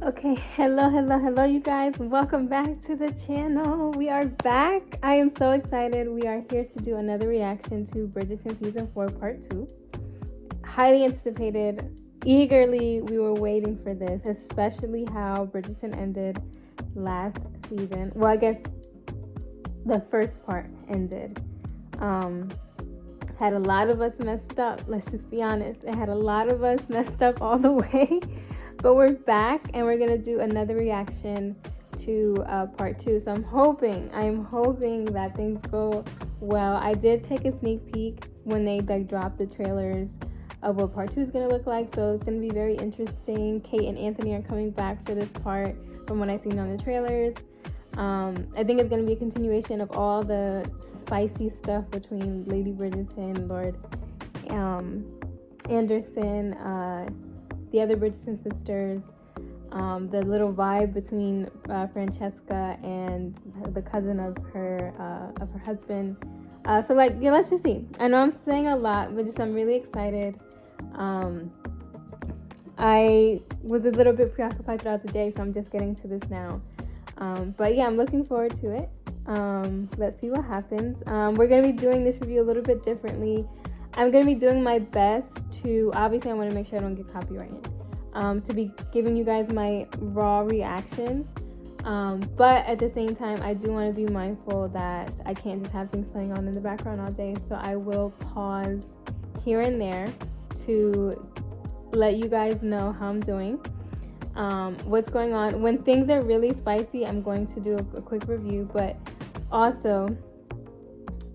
Okay, hello, you guys. Welcome back to the channel. We are back. I am so excited. We are here to do another reaction to Bridgerton Season 4, Part 2. Highly anticipated. Eagerly, we were waiting for this, especially how Bridgerton ended last season. Well, I guess the first part ended. Had a lot of us messed up. Let's just be honest. It had a lot of us messed up all the way. But we're back and we're gonna do another reaction to part 2. So I'm hoping that things go well. I did take a sneak peek when they dropped the trailers of what part 2 is gonna look like. So it's gonna be very interesting. Kate and Anthony are coming back for this part from what I've seen on the trailers. I think it's gonna be a continuation of all the spicy stuff between Lady Bridgerton, Lord Anderson, the other Bridgerton sisters, the little vibe between Francesca and the cousin of her husband. So let's just see. I know I'm saying a lot, but I'm really excited. I was a little bit preoccupied throughout the day, so I'm just getting to this now. But yeah, I'm looking forward to it. Let's see what happens. We're gonna be doing this review a little bit differently. I'm going to be doing my best to, obviously I want to make sure I don't get copyrighted, to be giving you guys my raw reaction. But at the same time, I do want to be mindful that I can't just have things playing on in the background all day. So I will pause here and there to let you guys know how I'm doing, what's going on. When things are really spicy, I'm going to do a quick review, but also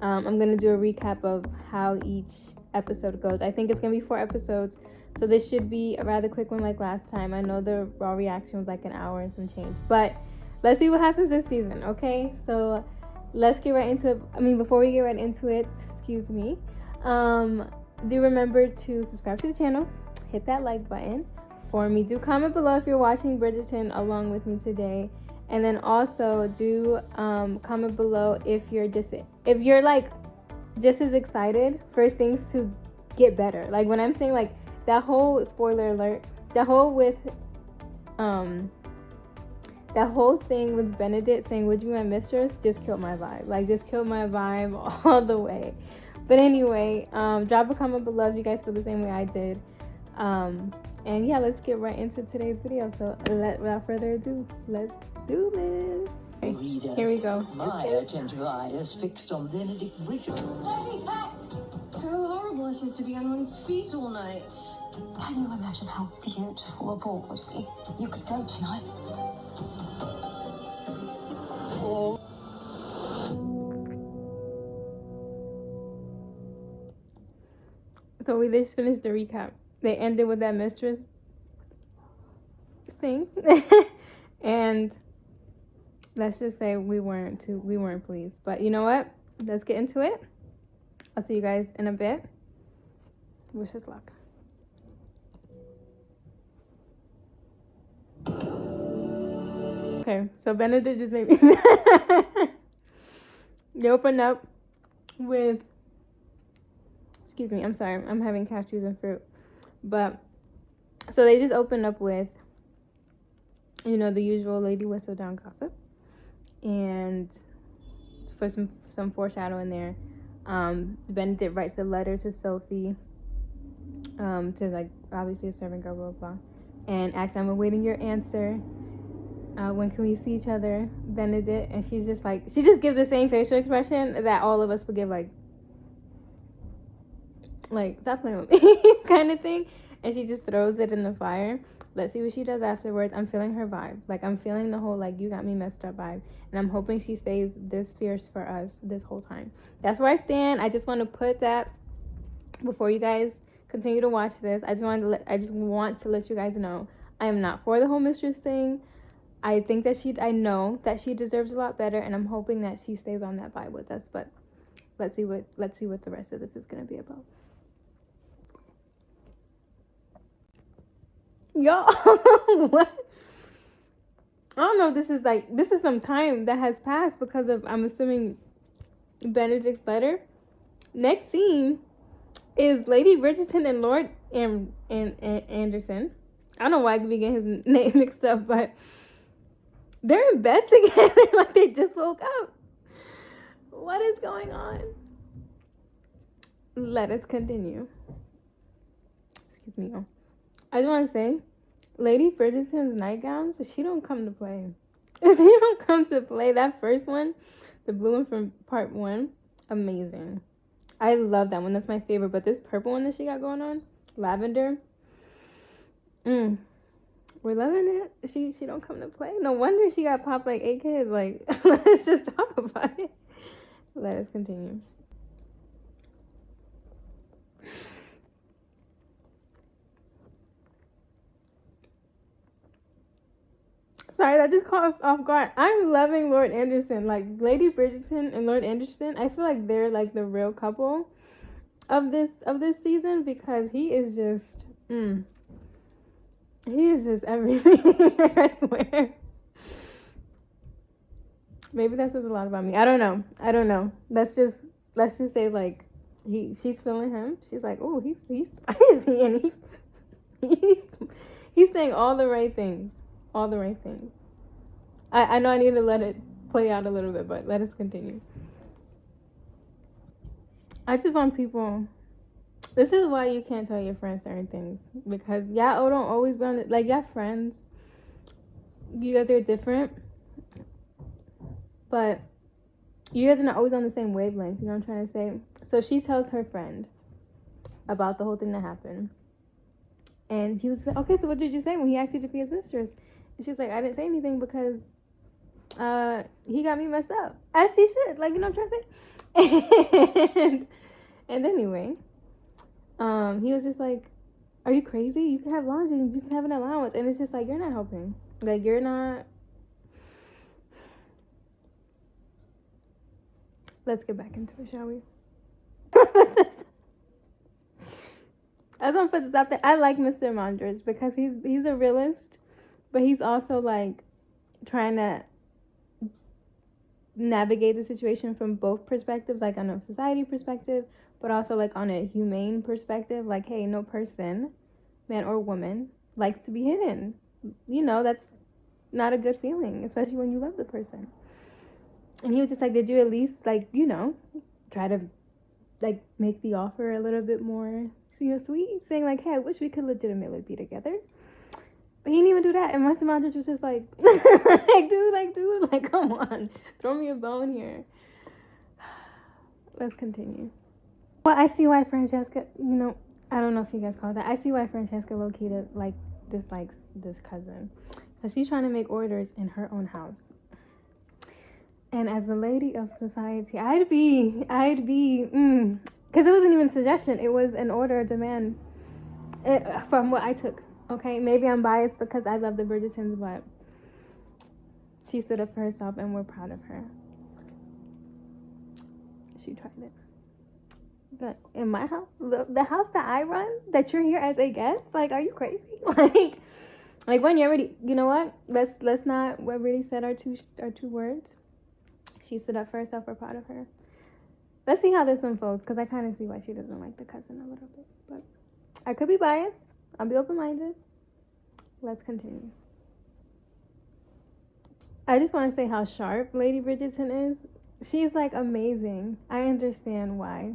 I'm going to do a recap of how each episode goes. I think it's going to be 4 episodes, so this should be a rather quick one like last time. I know the raw reaction was like an hour and some change, but let's see what happens this season, okay? So let's get right into it. Before we get right into it, excuse me, do remember to subscribe to the channel, hit that like button for me. Do comment below if you're watching Bridgerton along with me today. And then also do comment below if you're like just as excited for things to get better. Like when I'm saying like that whole spoiler alert, that whole thing with Benedict saying, "Would you be my mistress?" just killed my vibe. Like just killed my vibe all the way. But anyway, drop a comment below if you guys feel the same way I did. And yeah, let's get right into today's video. So without further ado, let's do this. Okay, here we go. My attentive eye is fixed on Benedict Bridgerton. Sophie, pack! How horrible it is to be on one's feet all night. Can you imagine how beautiful a ball would be? You could go tonight. So we just finished the recap. They ended with that Mistress thing. And let's just say we weren't pleased. But you know what? Let's get into it. I'll see you guys in a bit. Wish us luck. Okay, so Benedict just made me They opened up with, excuse me, I'm sorry, I'm having cashews and fruit. But so they just opened up with, you know, the usual Lady Whistledown gossip, and for some foreshadowing there, Benedict writes a letter to Sophie, to like obviously a servant girl, blah blah, and asks, "I'm awaiting your answer. When can we see each other, Benedict?" And she's just like, she just gives the same facial expression that all of us would give, like stop playing with me kind of thing. And she just throws it in the fire. Let's see what she does afterwards. I'm feeling her vibe. Like I'm feeling the whole like you got me messed up vibe, and I'm hoping she stays this fierce for us this whole time. That's where I stand. I just want to put that before you guys continue to watch this. I just want to let you guys know I am not for the whole Mistress thing. I think that I know that she deserves a lot better, and I'm hoping that she stays on that vibe with us. But let's see what the rest of this is gonna be about. Y'all, what? I don't know if this is some time that has passed because of, I'm assuming, Benedict's letter. Next scene is Lady Bridgerton and Lord Anderson I don't know why I could be getting his name mixed up, but they're in bed together like they just woke up. What is going on? Let us continue. Excuse me, y'all. I just want to say, Lady Bridgerton's nightgowns, she don't come to play. She don't come to play. That first one, the blue one from part 1, amazing. I love that one. That's my favorite. But this purple one that she got going on, lavender, we're loving it. She don't come to play. No wonder she got popped like 8 kids. Like, let's just talk about it. Let us continue. Sorry, that just caught us off guard. I'm loving Lord Anderson. Like, Lady Bridgerton and Lord Anderson, I feel like they're like the real couple of this season, because he is just everything. I swear. Maybe that says a lot about me. I don't know. Let's just say, like, she's feeling him. She's like, oh, he's spicy, and he's saying all the right things. All the right things. I know I need to let it play out a little bit, but let us continue. I just want people... This is why you can't tell your friends certain things. Because y'all don't always be on it. Like, y'all friends, you guys are different. But you guys are not always on the same wavelength. You know what I'm trying to say? So she tells her friend about the whole thing that happened. And he was like, okay, so what did you say when he asked you to be his mistress? And she was like, I didn't say anything because he got me messed up. As she should. Like, you know what I'm trying to say? And anyway, he was just like, are you crazy? You can have lodgings. You can have an allowance. And it's just like, you're not helping. Like, you're not... Let's get back into it, shall we? I just want to put this out there. I like Mr. Mondridge because he's a realist, but he's also like trying to navigate the situation from both perspectives, like on a society perspective, but also like on a humane perspective. Like, hey, no person, man or woman, likes to be hidden. You know, that's not a good feeling, especially when you love the person. And he was just like, did you at least, like, you know, try to, like, make the offer a little bit more, you know, sweet? Saying, like, hey, I wish we could legitimately be together. But he didn't even do that. And Mr. Mondridge was just like, dude, come on. Throw me a bone here. Let's continue. Well, I see why Francesca, you know, I don't know if you guys call it that. I see why Francesca low-key, like, dislikes this cousin. So she's trying to make orders in her own house. And as a lady of society, I'd be, because it wasn't even a suggestion. It was an order, a demand, from what I took. Okay, maybe I'm biased because I love the Bridgertons, but she stood up for herself, and we're proud of her. She tried it. But in my house, the house that I run, that you're here as a guest, like, are you crazy? Like when you're already, you know what? Let's not. We already said our two words. She stood up for herself. We're proud of her. Let's see how this unfolds, because I kind of see why she doesn't like the cousin a little bit. But I could be biased. I'll be open-minded. Let's continue. I just want to say how sharp Lady Bridgerton is. She's, like, amazing. I understand why,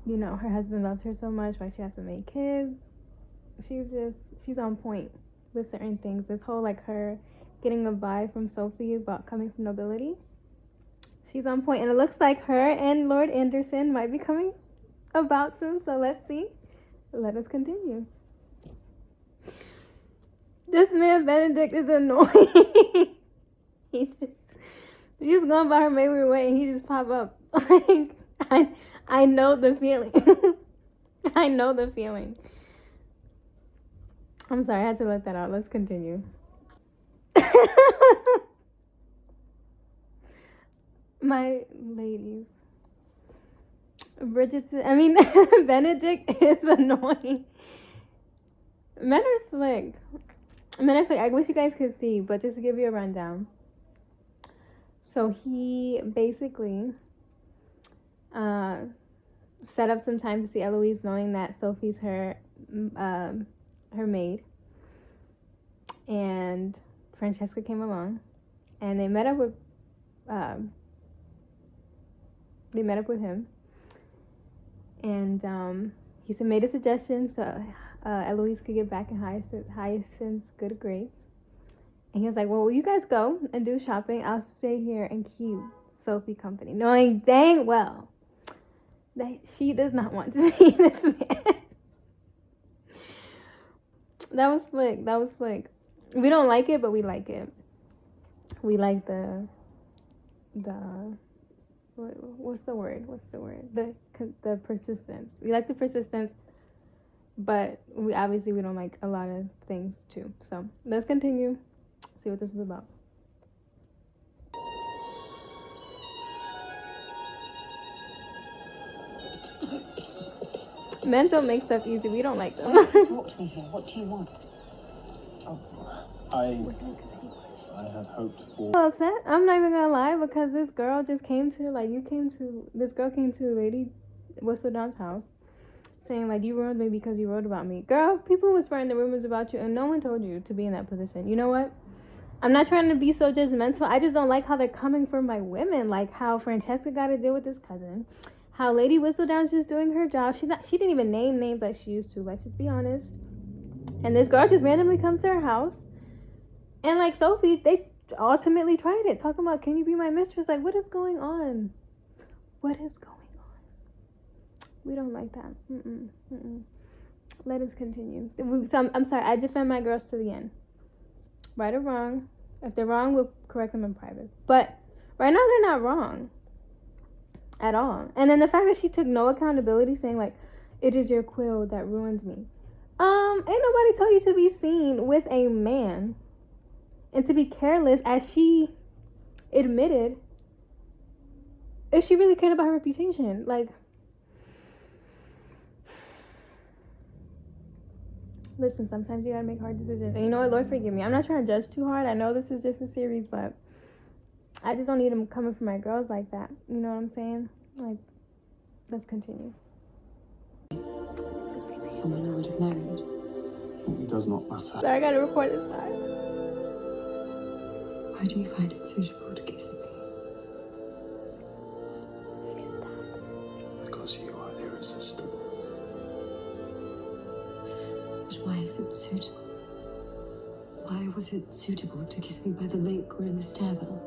you know, her husband loves her so much, why she has to make kids. She's on point with certain things. This whole, like, her getting a vibe from Sophie about coming from nobility. She's on point. And it looks like her and Lord Anderson might be coming about soon. So let's see. Let us continue. This man, Benedict, is annoying. She's going by her merry way and he just pop up. Like, I know the feeling. I know the feeling. I'm sorry, I had to let that out. Let's continue. My ladies. Benedict is annoying. Men are slick. I wish you guys could see, but just to give you a rundown. So he basically set up some time to see Eloise, knowing that Sophie's her maid. and Francesca came along, and they met up with him, and he made a suggestion so Eloise could get back in Hyacinth's good grades. And he was like, well, you guys go and do shopping. I'll stay here and keep Sophie company, knowing dang well that she does not want to see this man. That was slick. We don't like it, but we like it. We like the what's the word? The persistence. We like the persistence, but we don't like a lot of things too. So let's continue. See what this is about. Men don't make stuff easy. We don't like them. Talk to me here. What do you want? I had hoped for... I'm upset. I'm not even gonna lie, because this girl just came to Lady Whistledown's house saying, like, you ruined me because you wrote about me. Girl, people were spreading the rumors about you and no one told you to be in that position. You know what? I'm not trying to be so judgmental. I just don't like how they're coming for my women. Like how Francesca got to deal with this cousin. How Lady Whistledown's just doing her job. She didn't even name names like she used to. Let's just be honest. And this girl just randomly comes to her house. And like Sophie, they ultimately tried it. Talking about, can you be my mistress? Like, what is going on? What is going on? We don't like that. Let us continue. So I'm sorry. I defend my girls to the end. Right or wrong. If they're wrong, we'll correct them in private. But right now, they're not wrong. At all. And then the fact that she took no accountability, saying like, it is your quill that ruined me. Ain't nobody told you to be seen with a man and to be careless, as she admitted, if she really cared about her reputation. Like, listen, sometimes you gotta make hard decisions. And you know what, Lord forgive me. I'm not trying to judge too hard. I know this is just a series, but I just don't need them coming for my girls like that. You know what I'm saying? Like, let's continue. Someone I would have married. It does not matter. Sorry, I gotta record this time. Why do you find it suitable to kiss me? She's dead. Because you are irresistible. But why is it suitable? Why was it suitable to kiss me by the lake or in the stairwell?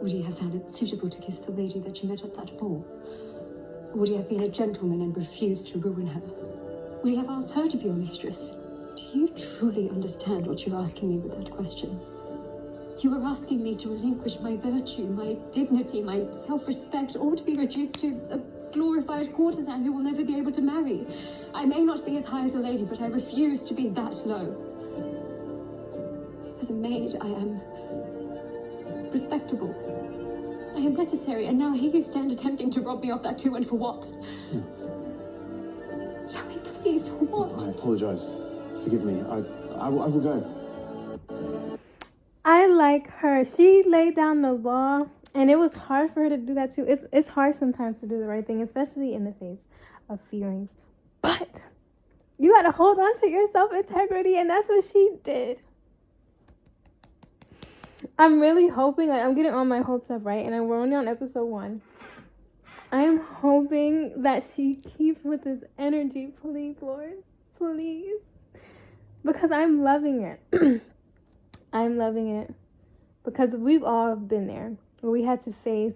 Would you have found it suitable to kiss the lady that you met at that ball? Would you have been a gentleman and refused to ruin her? Would you have asked her to be your mistress? Do you truly understand what you're asking me with that question? You were asking me to relinquish my virtue, my dignity, my self-respect, all to be reduced to a glorified courtesan who will never be able to marry. I may not be as high as a lady, but I refuse to be that low. As a maid, I am respectable. I am necessary, and now here you stand attempting to rob me of that too, and for what? Tell me, please, for what? I apologize. Forgive me. I will go. I like her. She laid down the law, and it was hard for her to do that too. It's hard sometimes to do the right thing, especially in the face of feelings. But you gotta hold on to your self-integrity, and that's what she did. I'm really hoping, like, I'm getting all my hopes up, right? And we're only on episode 1. I'm hoping that she keeps with this energy. Please, Lord. Please. Because I'm loving it. I'm loving it. Because we've all been there, where we had to face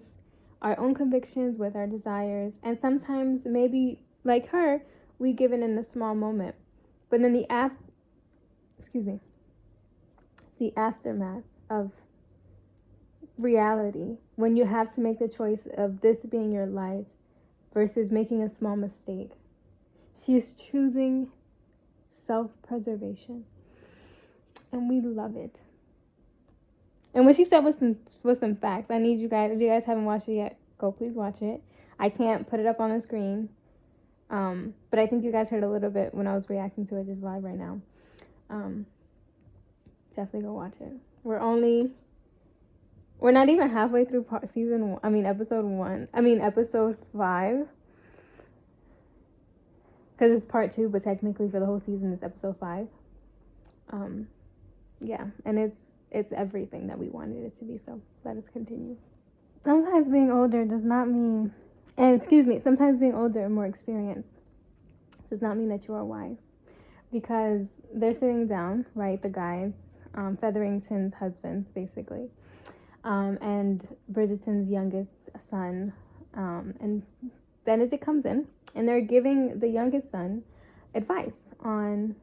our own convictions with our desires. And sometimes, maybe, like her, we give in a small moment. But then the aftermath of reality, when you have to make the choice of this being your life versus making a small mistake. She is choosing self-preservation, and we love it. And what she said was some facts. I need you guys, if you guys haven't watched it yet, go please watch it. I can't put it up on the screen, but I think you guys heard a little bit when I was reacting to it just live right now. Definitely go watch it. We're not even halfway through episode 5. Because it's part 2, but technically for the whole season it's episode 5. yeah, and it's everything that we wanted it to be. So let us continue. Sometimes being older does not mean, and excuse me, sometimes being older and more experienced does not mean that you are wise, because they're sitting down, right? The guys, Featherington's husbands, basically, and Bridgerton's youngest son, and Benedict comes in, and they're giving the youngest son advice on,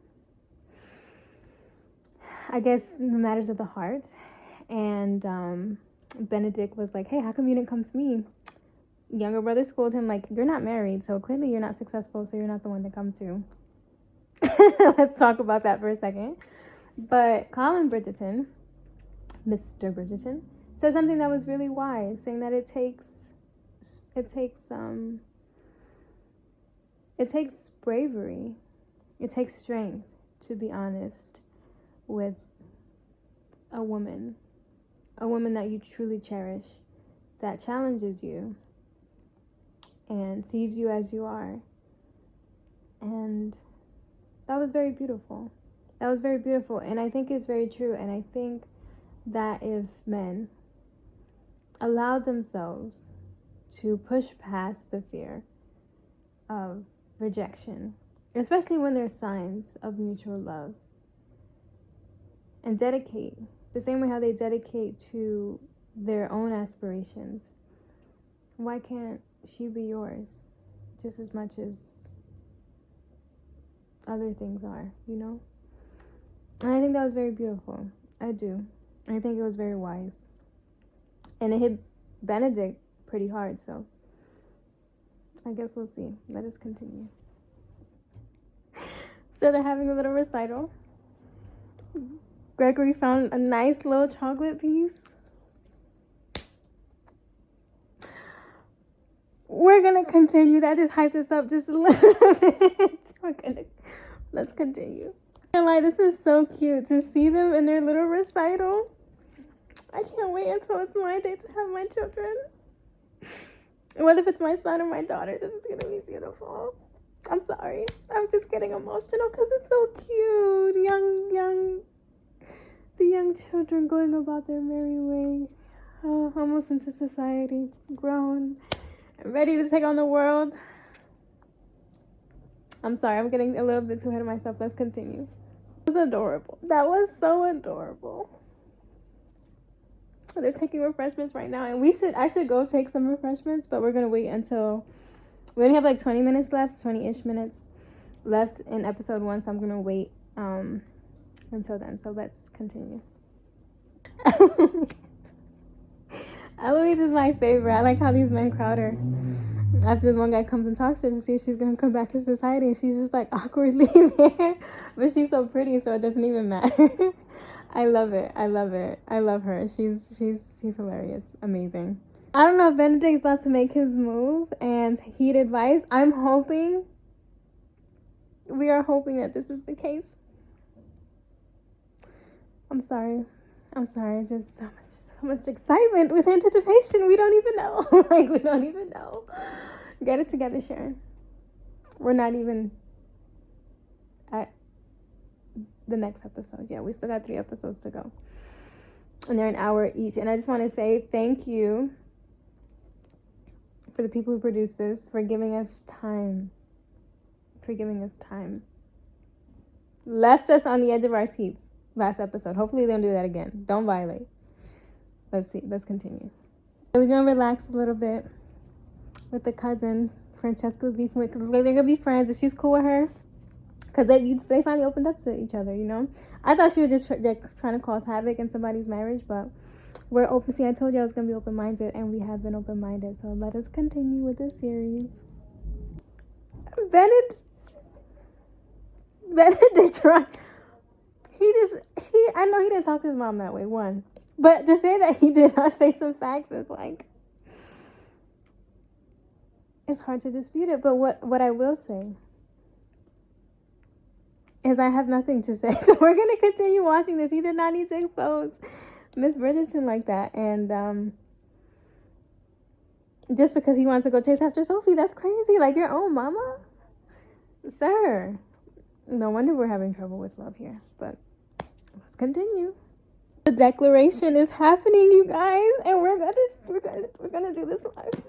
I guess, the matters of the heart. And Benedict was like, hey, how come you didn't come to me? Younger brother scolded him like, you're not married, so clearly you're not successful, so you're not the one to come to. Let's talk about that for a second. But Colin Bridgerton, Mr. Bridgerton, said something that was really wise, saying that it takes bravery, it takes strength to be honest with a woman that you truly cherish, that challenges you and sees you as you are. And that was very beautiful. And I think it's very true. And I think that if men allowed themselves to push past the fear of rejection, especially when there's signs of mutual love, and dedicate the same way how they dedicate to their own aspirations, why can't she be yours just as much as other things are, you know? And I think that was very beautiful. I do. I think it was very wise. And it hit Benedict pretty hard, so I guess we'll see. Let us continue. So they're having a little recital. Gregory found a nice little chocolate piece. We're gonna continue. That just hyped us up just a little bit. Let's continue. And like, this is so cute to see them in their little recital. I can't wait until it's my day to have my children. Whether if it's my son or my daughter, this is gonna be beautiful. I'm sorry. I'm just getting emotional because it's so cute. The young children going about their merry way. Almost into society. Grown. Ready to take on the world. I'm sorry, I'm getting a little bit too ahead of myself. Let's continue. It was adorable. That was so adorable. They're taking refreshments right now, and I should go take some refreshments, but we're gonna wait until we only have like 20 minutes left, 20-ish minutes left in episode 1, so I'm gonna wait until then. So let's continue. Eloise is my favorite. I like how these men crowd her. After one guy comes and talks to her to see if she's gonna come back to society, and she's just like awkwardly there, but she's so pretty, so it doesn't even matter. I love it. I love her. She's hilarious. Amazing. I don't know if Benedict's about to make his move and heed advice. We are hoping that this is the case. I'm sorry. It's just so much excitement with anticipation. We don't even know. We don't even know. Get it together, Sharon. We're not even at the next episode. Yeah, we still got 3 episodes to go. And they're an hour each. And I just want to say thank you for the people who produced this, for giving us time. Left us on the edge of our seats last episode. Hopefully they don't do that again. Don't violate. Let's see. Let's continue. We're going to relax a little bit with the cousin Francesca's beefing with, because they're going to be friends if she's cool with her. Because they finally opened up to each other, you know. I thought she was just trying to cause havoc in somebody's marriage, but we're open. See, I told you I was going to be open-minded, and we have been open-minded. So let us continue with this series. Benedict tried. I know he didn't talk to his mom that way, one. But to say that he did not say some facts is like, it's hard to dispute it. But what I will say is I have nothing to say. So we're going to continue watching this. He did not need to expose Miss Bridgerton like that. And just because he wants to go chase after Sophie, that's crazy. Like, your own mama? Sir. No wonder we're having trouble with love here. But Let's continue. The declaration is happening, you guys, and we're gonna do this live.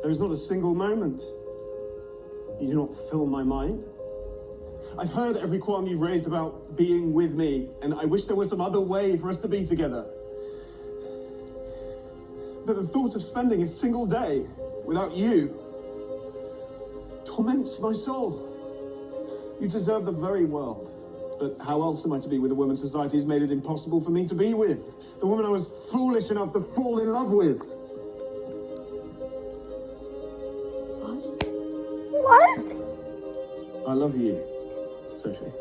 There is not a single moment you do not fill my mind. I've heard every qualm you've raised about being with me, and I wish there was some other way for us to be together. But the thought of spending a single day without you torments my soul. You deserve the very world. But how else am I to be with a woman society has made it impossible for me to be with? The woman I was foolish enough to fall in love with. What? I love you, Sophie.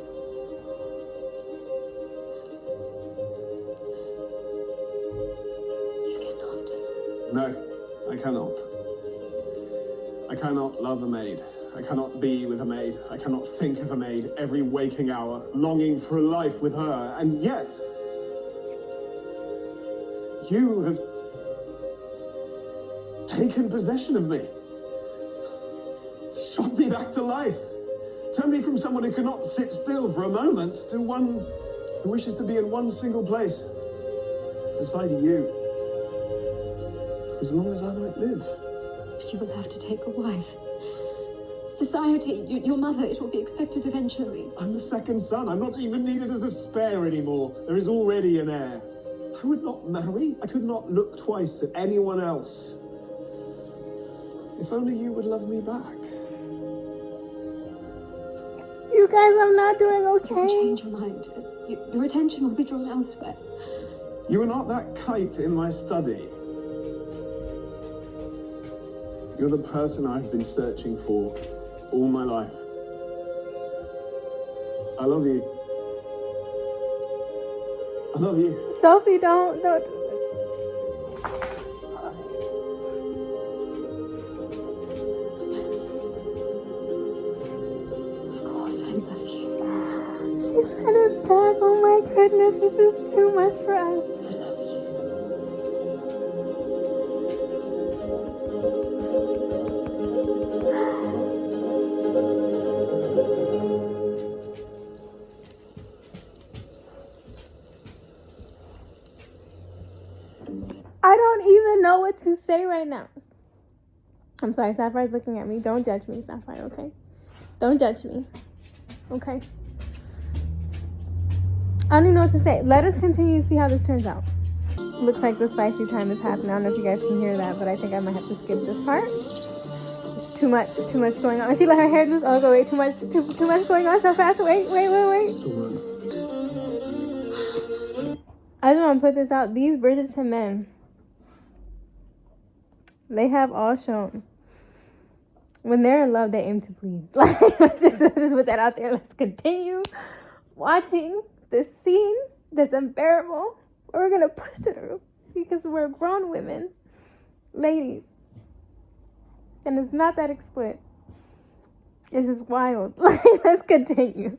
You cannot. No, I cannot. I cannot love a maid. I cannot be with a maid. I cannot think of a maid every waking hour, longing for a life with her. And yet, you have taken possession of me. Shot me back to life. Turned me from someone who cannot sit still for a moment to one who wishes to be in one single place, beside you, for as long as I might live. You will have to take a wife. Society, your mother, it will be expected eventually. I'm the second son. I'm not even needed as a spare anymore. There is already an heir. I would not marry. I could not look twice at anyone else. If only you would love me back. You guys, I'm not doing You will okay. change your mind. Your attention will be drawn elsewhere. You are not that kite in my study. You're the person I've been searching for all my life. I love you. I love you. Sophie, don't do this. Of course, I love you. She said it back. Oh my goodness, this is too much for us. I love you. I don't even know what to say right now. I'm sorry, Sapphire's looking at me. Don't judge me, Sapphire, okay? Don't judge me, okay? I don't even know what to say. Let us continue to see how this turns out. Looks like the spicy time is happening. I don't know if you guys can hear that, but I think I might have to skip this part. It's too much going on. She let her hair loose. Oh, go, wait, too much going on so fast. Wait. I just want to put this out. These Bridgerton men, they have all shown when they're in love, they aim to please. Like, let's just put that out there. Let's continue watching this scene that's unbearable. We're gonna push through because we're grown women, ladies, and it's not that explicit. It's just wild. Like, let's continue.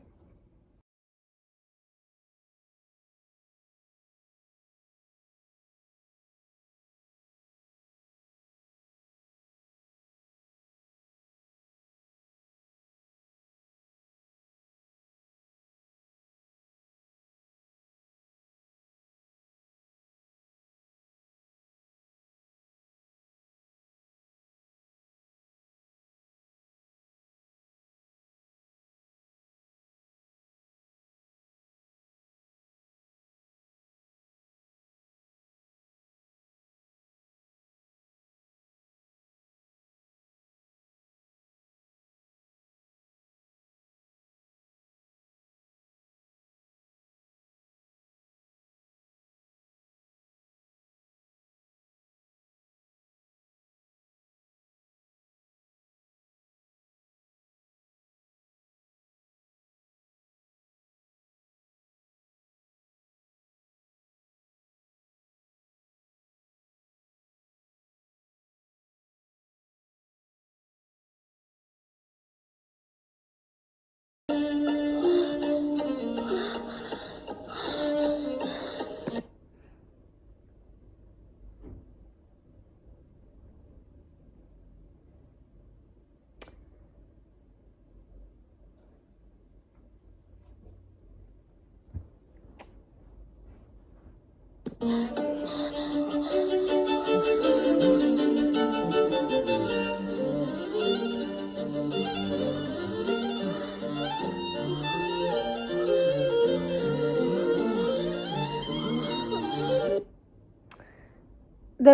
The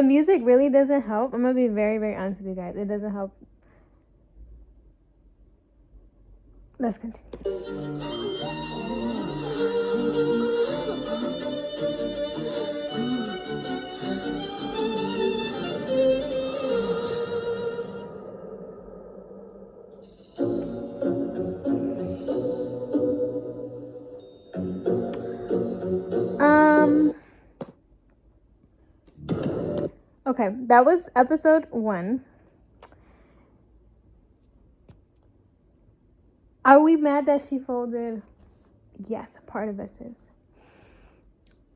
music really doesn't help. I'm gonna be very, very honest with you guys. It doesn't help. Let's continue. Okay, that was episode 1. Are we mad that she folded? Yes, part of us is.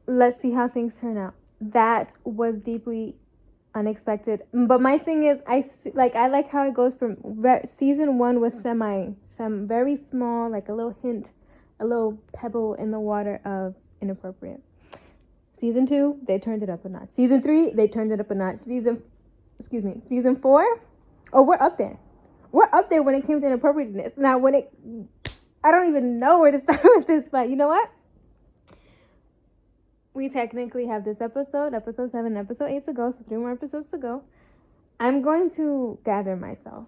Let's see how things turn out. That was deeply unexpected. But my thing is, I like how it goes from season 1 was some very small, like a little hint, a little pebble in the water of inappropriate. Season 2, they turned it up a notch. Season 3, they turned it up a notch. Season 4, oh, we're up there. We're up there when it came to inappropriateness. Now, I don't even know where to start with this, but you know what? We technically have this episode 7, episode 8 to go, so 3 more episodes to go. I'm going to gather myself.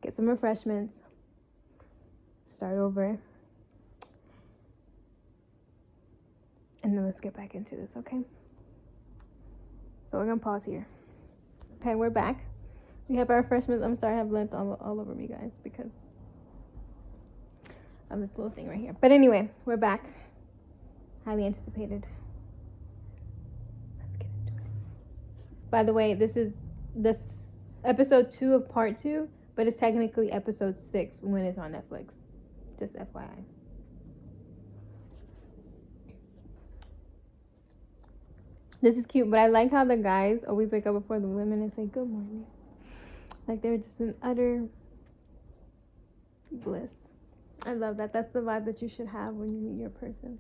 Get some refreshments. Start over. And then let's get back into this, okay? So we're going to pause here. Okay, we're back. We have our refreshments. I'm sorry I have lint all over me, guys, because of this little thing right here. But anyway, we're back. Highly anticipated. Let's get into it. By the way, this is episode 2 of part 2, but it's technically episode 6 when it's on Netflix. Just FYI. This is cute, but I like how the guys always wake up before the women and say good morning. Like they're just in utter bliss. I love that. That's the vibe that you should have when you meet your person.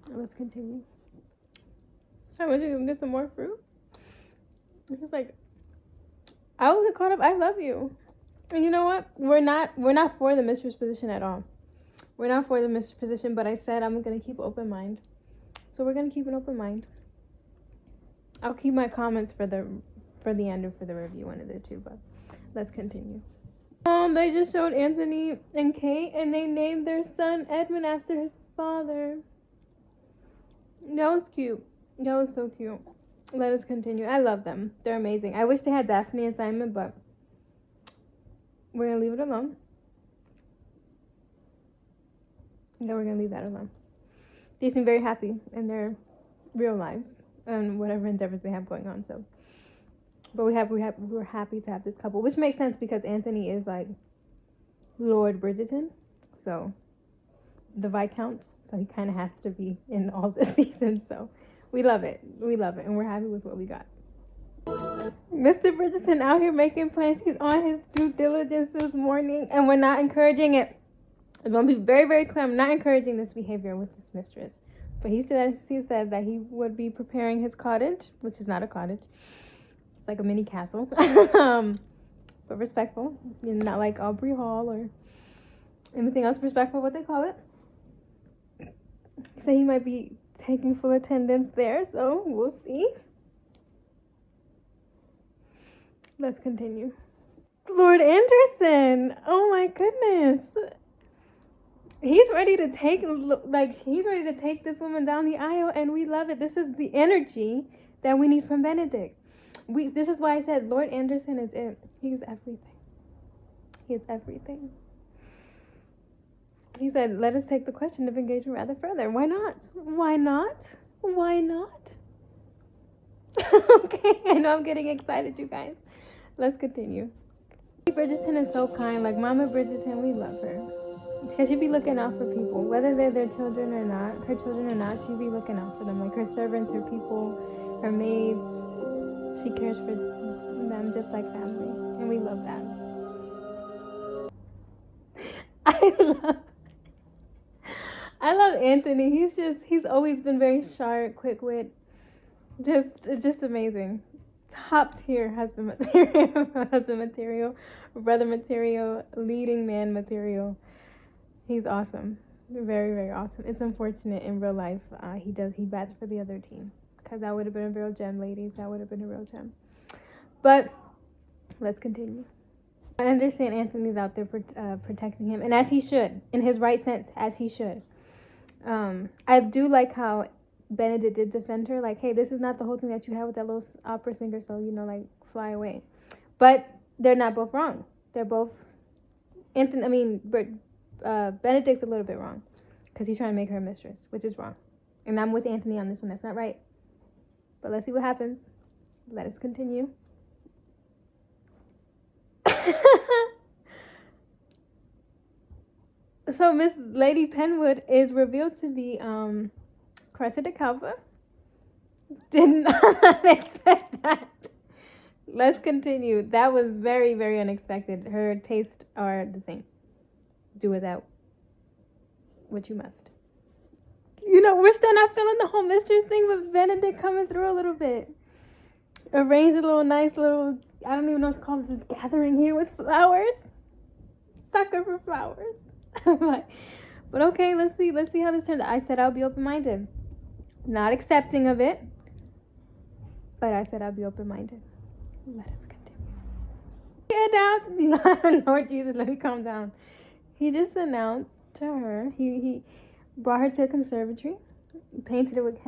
Let's continue. I wish you could get some more fruit. It's like, I wasn't caught up. I love you. And you know what? We're not for the mistress position at all. We're not for the mistress position, but I said I'm going to keep an open mind. So we're going to keep an open mind. I'll keep my comments for the end or for the review, one of the two, but let's continue. They just showed Anthony and Kate, and they named their son Edmund after his father. That was cute. That was so cute. Let us continue. I love them. They're amazing. I wish they had Daphne and Simon, but we're going to leave it alone. Yeah, we're going to leave that alone. They seem very happy in their real lives and whatever endeavors they have going on. So, but we're happy to have this couple, which makes sense because Anthony is like Lord Bridgerton, so the Viscount. So he kind of has to be in all the seasons. So we love it. We love it, and we're happy with what we got. Mr. Bridgerton out here making plans. He's on his due diligence this morning, and we're not encouraging it. I'm going to be very, very clear. I'm not encouraging this behavior with this mistress. But he said that he would be preparing his cottage, which is not a cottage. It's like a mini castle. But respectful. You know, not like Aubrey Hall or anything else. Respectful, what they call it. So he might be taking full attendance there. So we'll see. Let's continue. Lord Anderson. Oh my goodness. He's ready to take this woman down the aisle, and we love it. This is the energy that we need from Benedict. This is why I said Lord Anderson is it. He's everything. He is everything. He said, let us take the question of engagement rather further. Why not? Why not? Why not? Okay, I know I'm getting excited, you guys. Let's continue. Bridgerton is so kind. Like Mama Bridgerton, we love her. Because she'd be looking out for people, whether they're their children or not, her children or not, she'd be looking out for them. Like her servants, her people, her maids. She cares for them just like family. And we love I love Anthony. He's always been very sharp, quick wit. Just amazing. Top tier husband material, brother material, leading man material. He's awesome. Very, very awesome. It's unfortunate in real life he bats for the other team, because that would have been a real gem, ladies. That would have been a real gem. But let's continue. I understand Anthony's out there protecting him, and as he should, in his right sense, as he should. I do like how Benedict did defend her, like, hey, this is not the whole thing that you have with that little opera singer, so, like, fly away. But they're not both wrong. They're both, Benedict's a little bit wrong, because he's trying to make her a mistress, which is wrong. And I'm with Anthony on this one. That's not right. But let's see what happens. Let us continue. So Miss Lady Penwood is revealed to be Cressida Calva. Did not expect that. Let's continue. That was very, very unexpected. Her tastes are the same. Do without what you must. We're still not feeling the whole mistress thing, with Benedict coming through a little bit. Arranged a nice little, I don't even know what to call it, this gathering here with flowers. Sucker for flowers. But okay, let's see how this turns out. I said I'll be open-minded. Not accepting of it, but I said I'll be open-minded. Let us continue. Get out. Lord Jesus, let me calm down. He just announced to her, he brought her to a conservatory, painted it with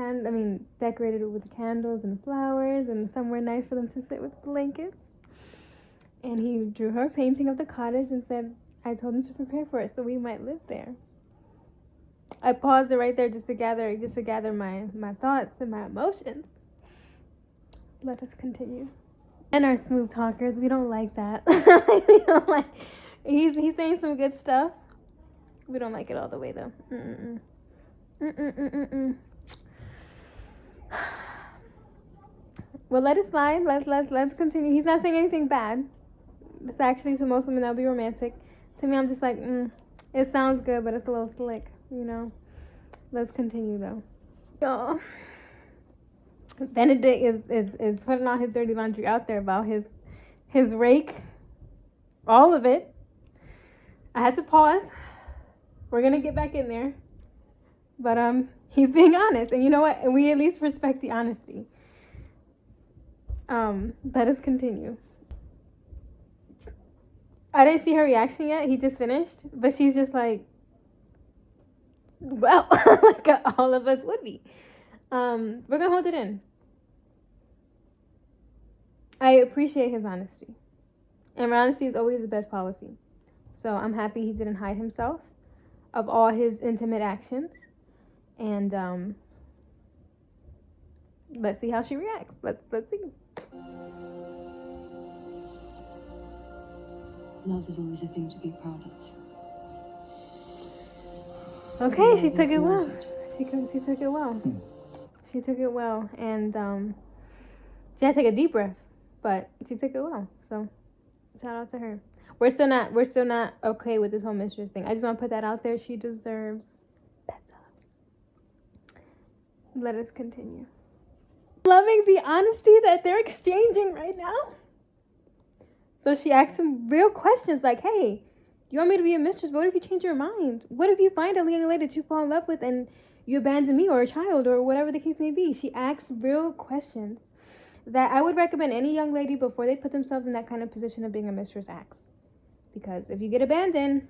decorated it with candles and flowers and somewhere nice for them to sit with blankets. And he drew her a painting of the cottage and said, I told him to prepare for it so we might live there. I paused it right there just to gather my thoughts and my emotions. Let us continue. And our smooth talkers, we don't like that. We don't like. He's saying some good stuff. We don't like it all the way though. Well, let it slide. Let's continue. He's not saying anything bad. It's actually, to most women, that'll be romantic. To me, I'm just like, it sounds good, but it's a little slick, Let's continue though. So Benedict is putting all his dirty laundry out there about his rake, all of it. I had to pause. We're gonna get back in there, but he's being honest, and you know what? We at least respect the honesty. Let us continue. I didn't see her reaction yet. He just finished, but she's just like, well, like all of us would be. We're gonna hold it in. I appreciate his honesty, and honesty is always the best policy. So I'm happy he didn't hide himself of all his intimate actions, and let's see how she reacts. Let's see. Love is always a thing to be proud of. Okay, she took it well. She took it well. She took it well, and she had to take a deep breath, but she took it well. So shout out to her. We're still not okay with this whole mistress thing. I just want to put that out there. She deserves better. Let us continue. Loving the honesty that they're exchanging right now. So she asks him real questions like, hey, you want me to be a mistress? But what if you change your mind? What if you find a young lady that you fall in love with and you abandon me or a child or whatever the case may be? She asks real questions that I would recommend any young lady before they put themselves in that kind of position of being a mistress asks. Because if you get abandoned,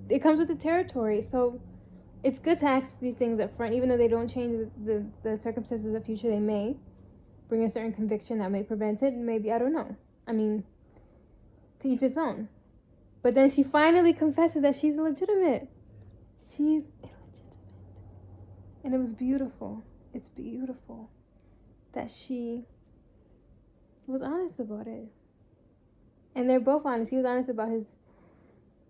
it comes with the territory. So it's good to ask these things up front, even though they don't change the circumstances of the future. They may bring a certain conviction that may prevent it. Maybe, I don't know. To each its own. But then she finally confesses that she's illegitimate. She's illegitimate. And it was beautiful. It's beautiful that she was honest about it. And they're both honest. He was honest about his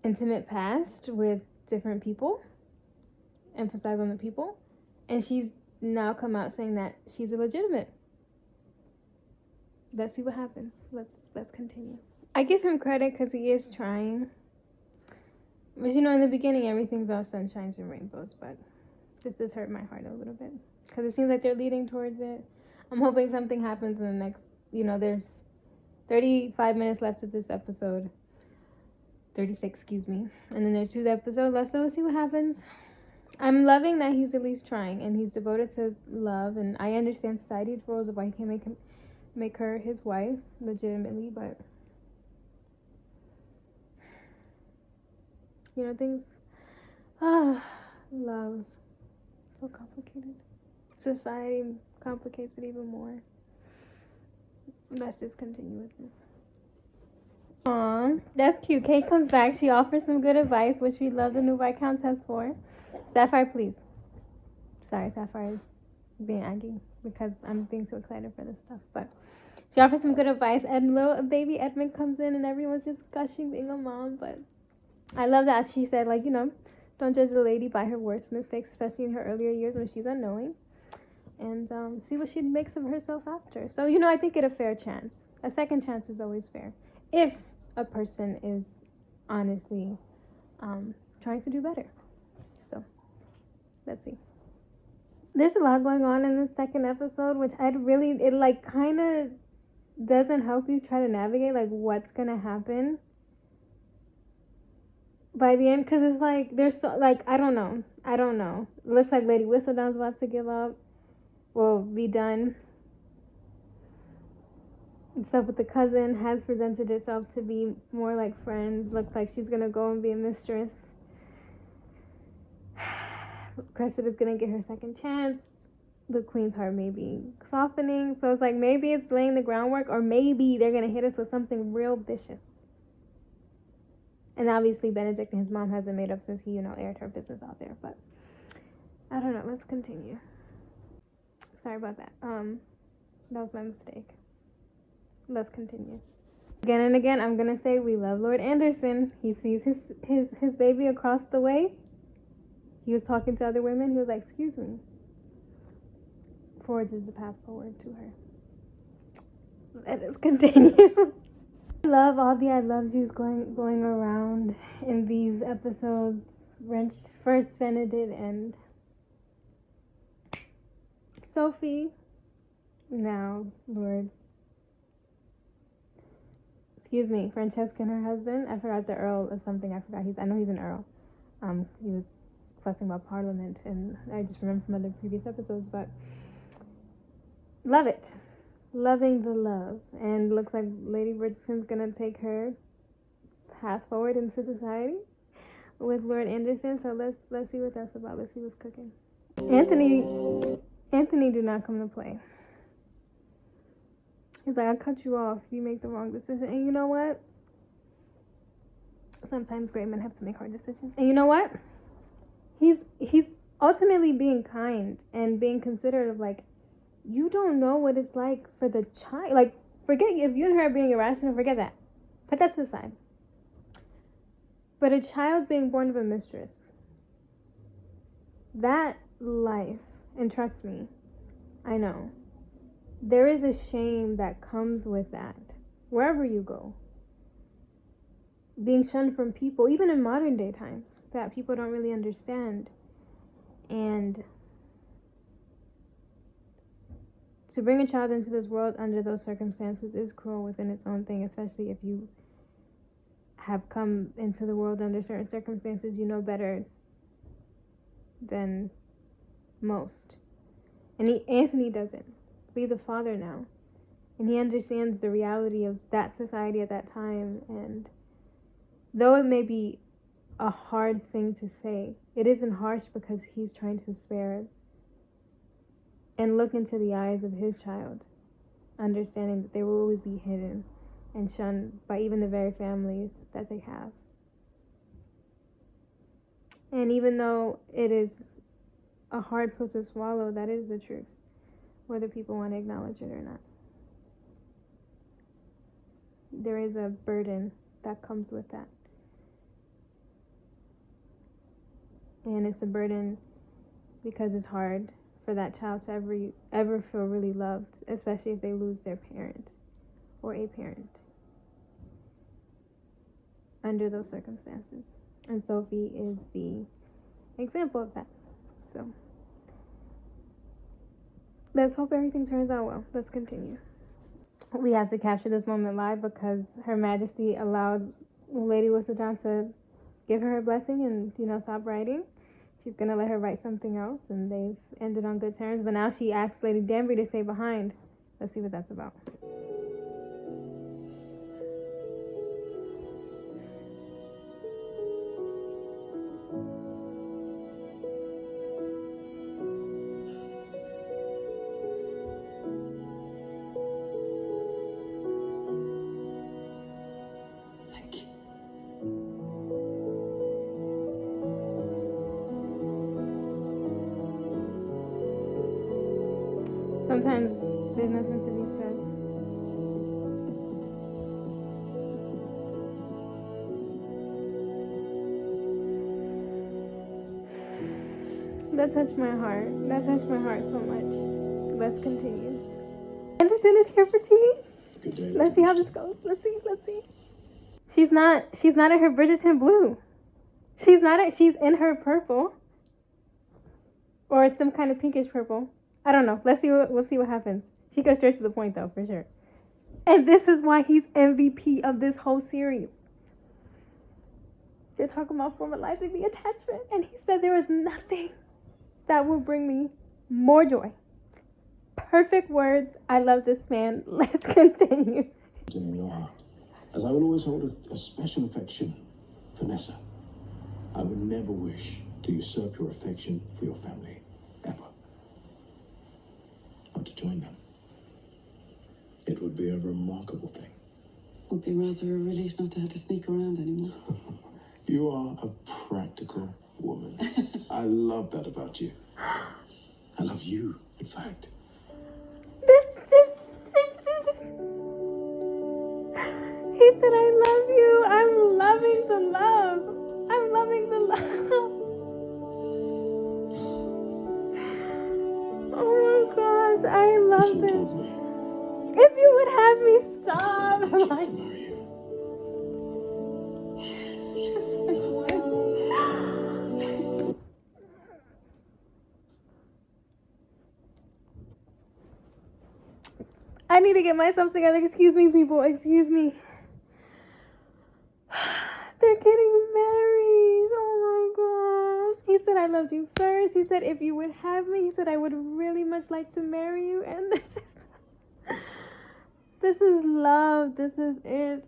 intimate past with different people. Emphasize on the people. And she's now come out saying that she's illegitimate. Let's see what happens. Let's continue. I give him credit because he is trying. But you know, in the beginning, everything's all sunshines and rainbows, but this does hurt my heart a little bit because it seems like they're leading towards it. I'm hoping something happens in the next, there's 35 minutes left of this episode. 36, excuse me. And then there's 2 episodes left, so we'll see what happens. I'm loving that he's at least trying and he's devoted to love. And I understand society's rules of why he can't make her his wife legitimately, but things. Love. So complicated. Society complicates it even more. Let's just continue with this. Aw, that's cute. Kate comes back. She offers some good advice, which we love the new Viscountess for. Sapphire, please. Sorry, Sapphire is being aggy because I'm being too excited for this stuff. But she offers some good advice, and little baby Edmund comes in, and everyone's just gushing being a mom. But I love that she said, don't judge a lady by her worst mistakes, especially in her earlier years when she's unknowing. And see what she makes of herself after. So, I think it a fair chance. A second chance is always fair. If a person is honestly trying to do better. So, let's see. There's a lot going on in the second episode, which it kind of doesn't help you try to navigate, what's going to happen by the end. Because it's there's so, I don't know. It looks like Lady Whistledown's about to give up. Will be done. Stuff with the cousin has presented itself to be more like friends. Looks like she's gonna go and be a mistress. Cressida's gonna get her second chance. The Queen's heart may be softening. So it's maybe it's laying the groundwork, or maybe they're gonna hit us with something real vicious. And obviously Benedict and his mom hasn't made up since he, aired her business out there. But I don't know. Let's continue. Sorry about that. That was my mistake. Let's continue. Again and again, I'm gonna say we love Lord Anderson. He sees his baby across the way. He was talking to other women. He was like, "Excuse me." Forges the path forward to her. Let us continue. I love all the I loves yous going around in these episodes. First Benedict and Sophie, now Lord. Excuse me, Francesca and her husband. I forgot the Earl of something. I know he's an Earl. He was fussing about Parliament, and I just remember from other previous episodes. But love it, loving the love, and looks like Lady Bridgerton's gonna take her path forward into society with Lord Anderson. So let's see what that's about. Let's see what's cooking. Anthony did not come to play. He's like, I'll cut you off if you make the wrong decision. And you know what? Sometimes great men have to make hard decisions. And you know what? He's ultimately being kind and being considerate of you don't know what it's like for the child. Forget if you and her are being irrational, forget that. Put that to the side. But a child being born of a mistress, that life, and trust me, I know, there is a shame that comes with that. Wherever you go. Being shunned from people, even in modern day times, that people don't really understand. And to bring a child into this world under those circumstances is cruel within its own thing, especially if you have come into the world under certain circumstances you know better than most. And Anthony doesn't. But he's a father now. And he understands the reality of that society at that time. And though it may be a hard thing to say, it isn't harsh because he's trying to spare and look into the eyes of his child, understanding that they will always be hidden and shunned by even the very family that they have. And even though it is a hard pill to swallow, that is the truth, whether people want to acknowledge it or not. There is a burden that comes with that. And it's a burden because it's hard for that child to ever feel really loved, especially if they lose their parent or a parent under those circumstances. And Sophie is the example of that. So let's hope everything turns out well. Let's continue. We have to capture this moment live because Her Majesty allowed Lady Whistledown to give her blessing and, stop writing. She's going to let her write something else, and they've ended on good terms. But now she asks Lady Danbury to stay behind. Let's see what that's about. Sometimes there's nothing to be said. That touched my heart. That touched my heart so much. Let's continue. Anderson is here for tea. Good day. Let's see how this goes. Let's see. She's not in her Bridgerton blue. She's in her purple. Or it's some kind of pinkish purple. I don't know. We'll see what happens. She goes straight to the point, though, for sure. And this is why he's MVP of this whole series. They're talking about formalizing the attachment. And he said there was nothing that will bring me more joy. Perfect words. I love this man. Let's continue. In your heart, as I will always hold a special affection for Nessa. I would never wish to usurp your affection for your family, ever. Or to join them. It would be a remarkable thing. Would be rather a relief not to have to sneak around anymore. You are a practical woman. I love that about you. I love you, in fact. He said, I love you. I'm loving the love. I'm loving the love. Oh my gosh, I love this. If you would have me stop. To marry you. Yes, I would. I need to get myself together. Excuse me, people. Excuse me. They're getting married. Oh my gosh. He said, I loved you first. He said, if you would have me, he said, I would really much like to marry you. And this is love. This is it.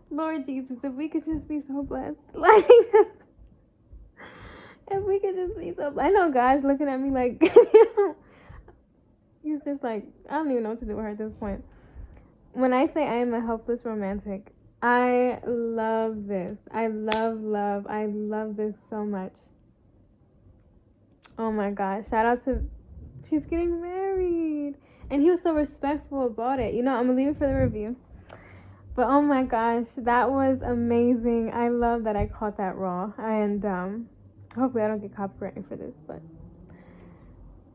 Lord Jesus, if we could just be so blessed. Like, if we could just be so blessed. I know God's looking at me like, he's just like, I don't even know what to do with her at this point. When I say I am a helpless romantic, I love this. I love this so much. Oh my gosh. Shout out to, she's getting married. And he was so respectful about it. I'm going to leave it for the review. But oh my gosh, that was amazing. I love that I caught that raw. And hopefully I don't get copyrighted for this, but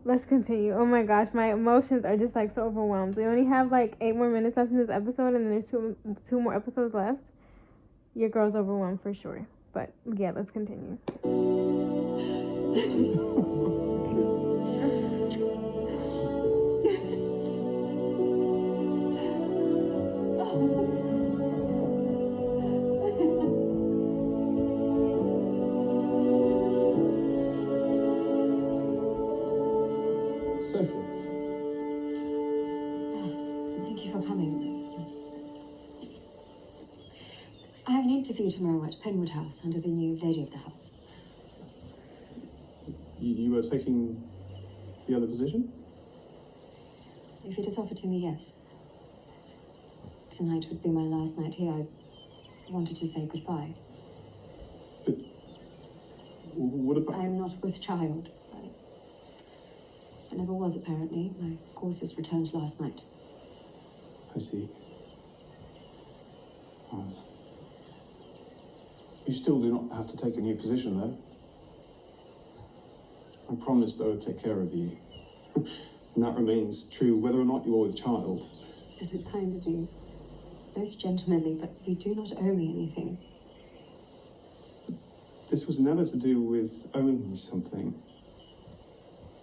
let's continue. Oh my gosh, my emotions are just like so overwhelmed. We only have like 8 more minutes left in this episode, and then there's two more episodes left. Your girl's overwhelmed for sure. But yeah, let's continue. Sophie. Thank you for coming. I have an interview tomorrow at Penwood House under the new lady of the house. You were taking the other position? If it is offered to me, yes. Tonight would be my last night here. I wanted to say goodbye. But what about... I'm not with child. I never was, apparently. My courses returned last night. I see. You still do not have to take a new position, though. I promised I would take care of you. And that remains true whether or not you are with child. It is kind of you. Most gentlemanly, but you do not owe me anything. This was never to do with owing me something,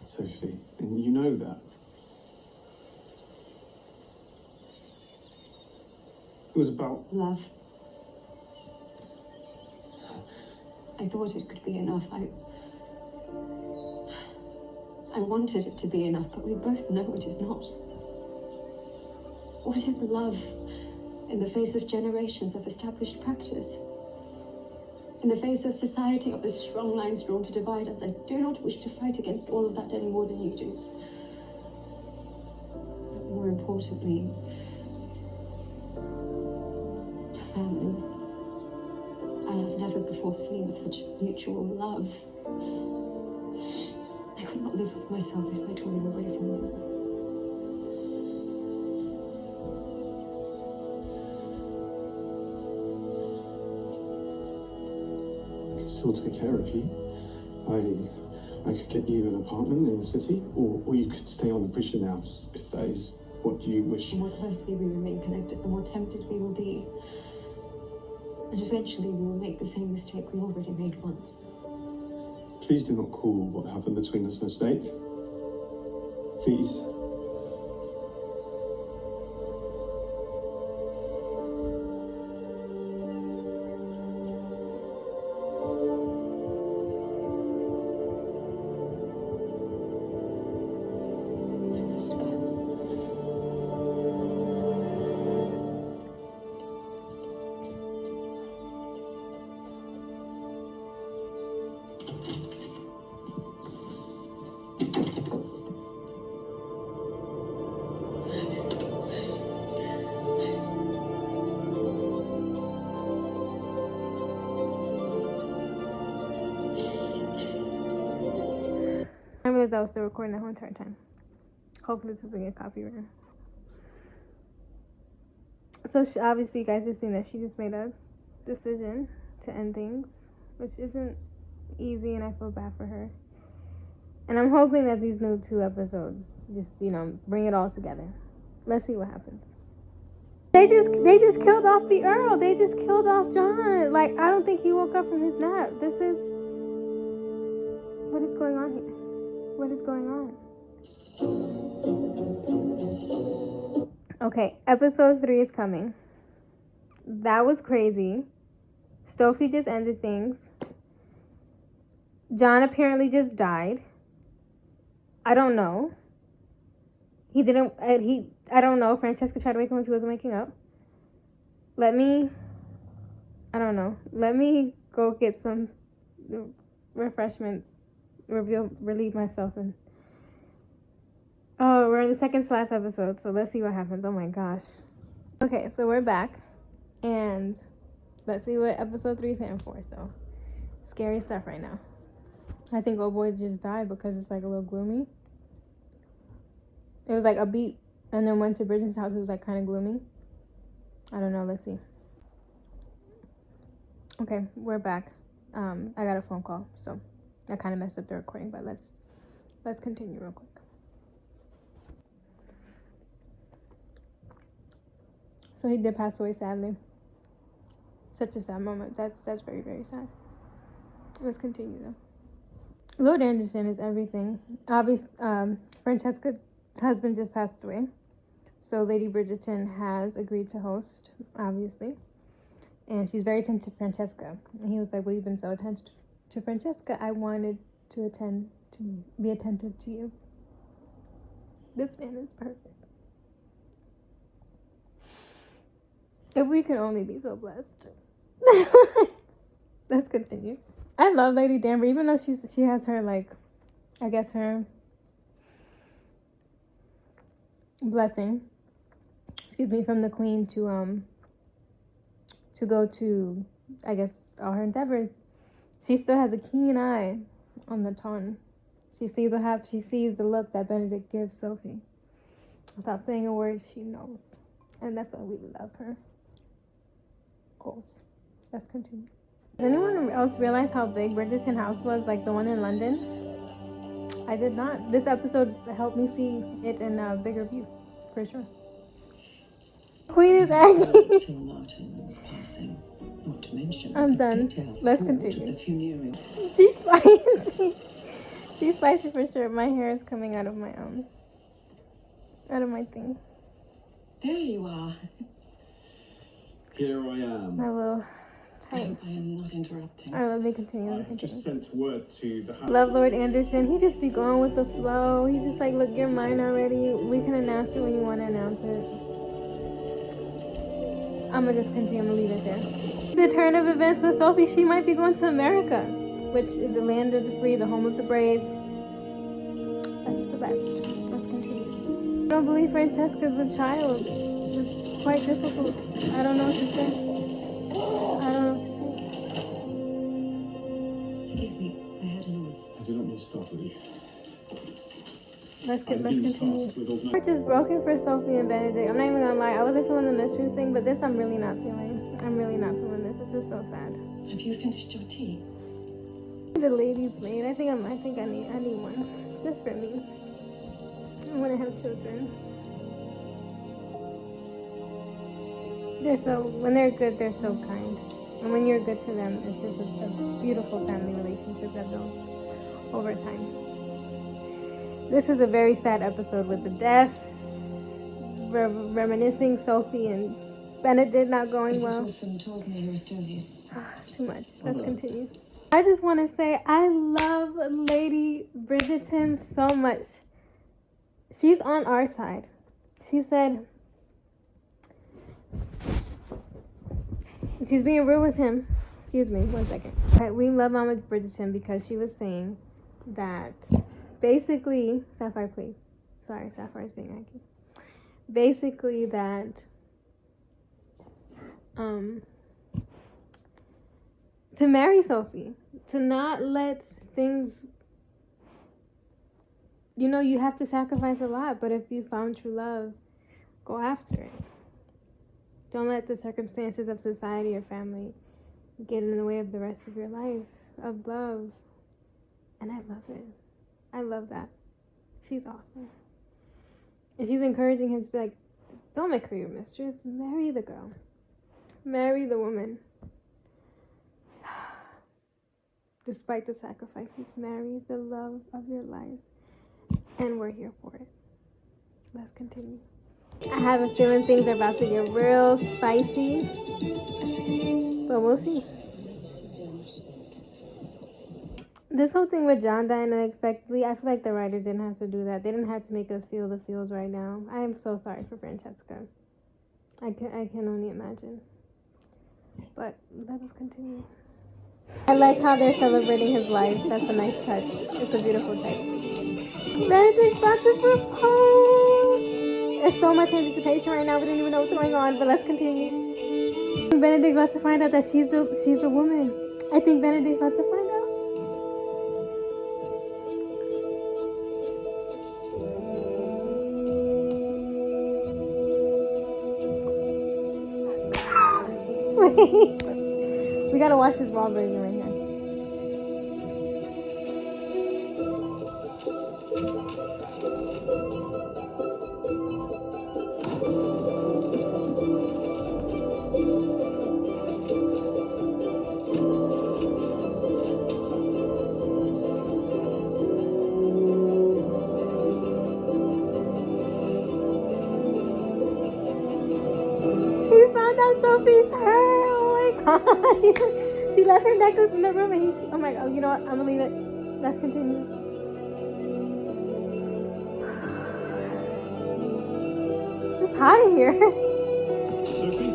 Sophie, and you know that. It was about Love. I thought it could be enough. I wanted it to be enough, but we both know it is not. What is love in the face of generations of established practice? In the face of society, of the strong lines drawn to divide us, I do not wish to fight against all of that any more than you do. But more importantly, family. I have never before seen such mutual love. I could not live with myself if I tore you away from you. I could still take care of you. I could get you an apartment in the city, or you could stay on the Bridgerton house if that is what you wish. The more closely we remain connected, the more tempted we will be. And eventually we will make the same mistake we already made once. Please do not call what happened between us a mistake. Please. I must go. I realized I was still recording that whole entire time. Hopefully this doesn't get copyrighted. So obviously you guys just seen that she just made a decision to end things, which isn't easy, and I feel bad for her. And I'm hoping that these new 2 episodes just, bring it all together. Let's see what happens. They just killed off the Earl. They just killed off John. Like, I don't think he woke up from his nap. What is going on here? What is going on? Okay, episode 3 is coming. That was crazy. Sophie just ended things. John apparently just died. I don't know. I don't know. Francesca tried to wake him up. He wasn't waking up. Let me go get some refreshments. Relieve myself. And we're in the second to last episode, so let's see what happens. Oh my gosh. Okay, so we're back, and let's see what episode 3 is hitting for. So scary stuff right now. I think old boy just died because it's like a little gloomy. It was like a beat, and then went to Bridgerton's house. It was like kind of gloomy. I don't know. Let's see. Okay, we're back. I got a phone call, so I kind of messed up the recording, but let's continue real quick. So he did pass away, sadly. Such a sad moment. That's very, very sad. Let's continue though. Lord Anderson is everything. Obviously, Francesca's husband just passed away, so Lady Bridgerton has agreed to host, obviously, and she's very attentive to Francesca. And he was like, "Well, you've been so attentive to Francesca. I wanted to be attentive to you." This man is perfect. If we can only be so blessed. Let's continue. I love Lady Danbury, even though she has her, like, I guess her blessing, from the Queen to go to, I guess, all her endeavors. She still has a keen eye on the ton. She sees the look that Benedict gives Sophie. Without saying a word, she knows. And that's why we love her. Goals. Let's continue. Did anyone else realize how big Bridgerton house was, like the one in London? I did not. This episode helped me see it in a bigger view, for sure. Queen is Aggie. Till Martin was passing. Not to mention I'm a done. detailed Let's report continue. at the funeral. She's spicy. She's spicy for sure. My hair is coming out of my thing. There you are. Here I am. My little I tight. hope I am not interrupting. Alright, let me continue. I have just sent word to the house. Love Lord Anderson. He just be going with the flow. He's just like, look, you're mine already. We can announce it when you want to announce it. I'm gonna just continue. I'm gonna leave it there. The turn of events with Sophie. She might be going to America, which is the land of the free, the home of the brave. That's the best. Let's continue. I don't believe Francesca's with child. It's quite difficult. I don't know what to say. I don't know what to say. Forgive me, I heard a noise. I do not mean to startle you. Let's I've been continue. tasked with organizing. Heart is broken for Sophie and Benedict. I'm not even gonna lie. I wasn't feeling the Mistress thing, but this I'm really not feeling. I'm really not feeling this. This is so sad. Have you finished your tea? The lady's maid. I think I need one. Just for me. I want to have children. When they're good, they're so kind. And when you're good to them, it's just a beautiful family relationship that builds over time. This is a very sad episode with the death, reminiscing Sophie and Benedict not going Mrs. well. Wilson told me you were still here. Too much. Let's continue. I just want to say I love Lady Bridgerton so much. She's on our side. She said she's being real with him. Excuse me, 1 second. We love Mama Bridgerton because she was saying that basically, Sapphire, please. Sorry, Sapphire's being angry. Basically that to marry Sophie, to not let things, you have to sacrifice a lot, but if you found true love, go after it. Don't let the circumstances of society or family get in the way of the rest of your life, of love. And I love it. I love that. She's awesome. And she's encouraging him to be like, don't make her your mistress. Marry the girl. Marry the woman. Despite the sacrifices, marry the love of your life. And we're here for it. Let's continue. I have a feeling things are about to get real spicy. But we'll see. This whole thing with John dying unexpectedly, I feel like the writer didn't have to do that. They didn't have to make us feel the feels right now. I am so sorry for Francesca. I can only imagine. But let us continue. I like how they're celebrating his life. That's a nice touch. It's a beautiful touch. Benedict's about to propose. There's so much anticipation right now. We don't even know what's going on, but let's continue. Benedict's about to find out that she's the woman. I think Benedict's about to find out. Wait. We gotta watch this raw version right here. He found out Sophie's her. Oh my god. She left her necklace in the room and oh my god. You know what? I'm gonna leave it. Let's continue. It's hot in here. Sophie?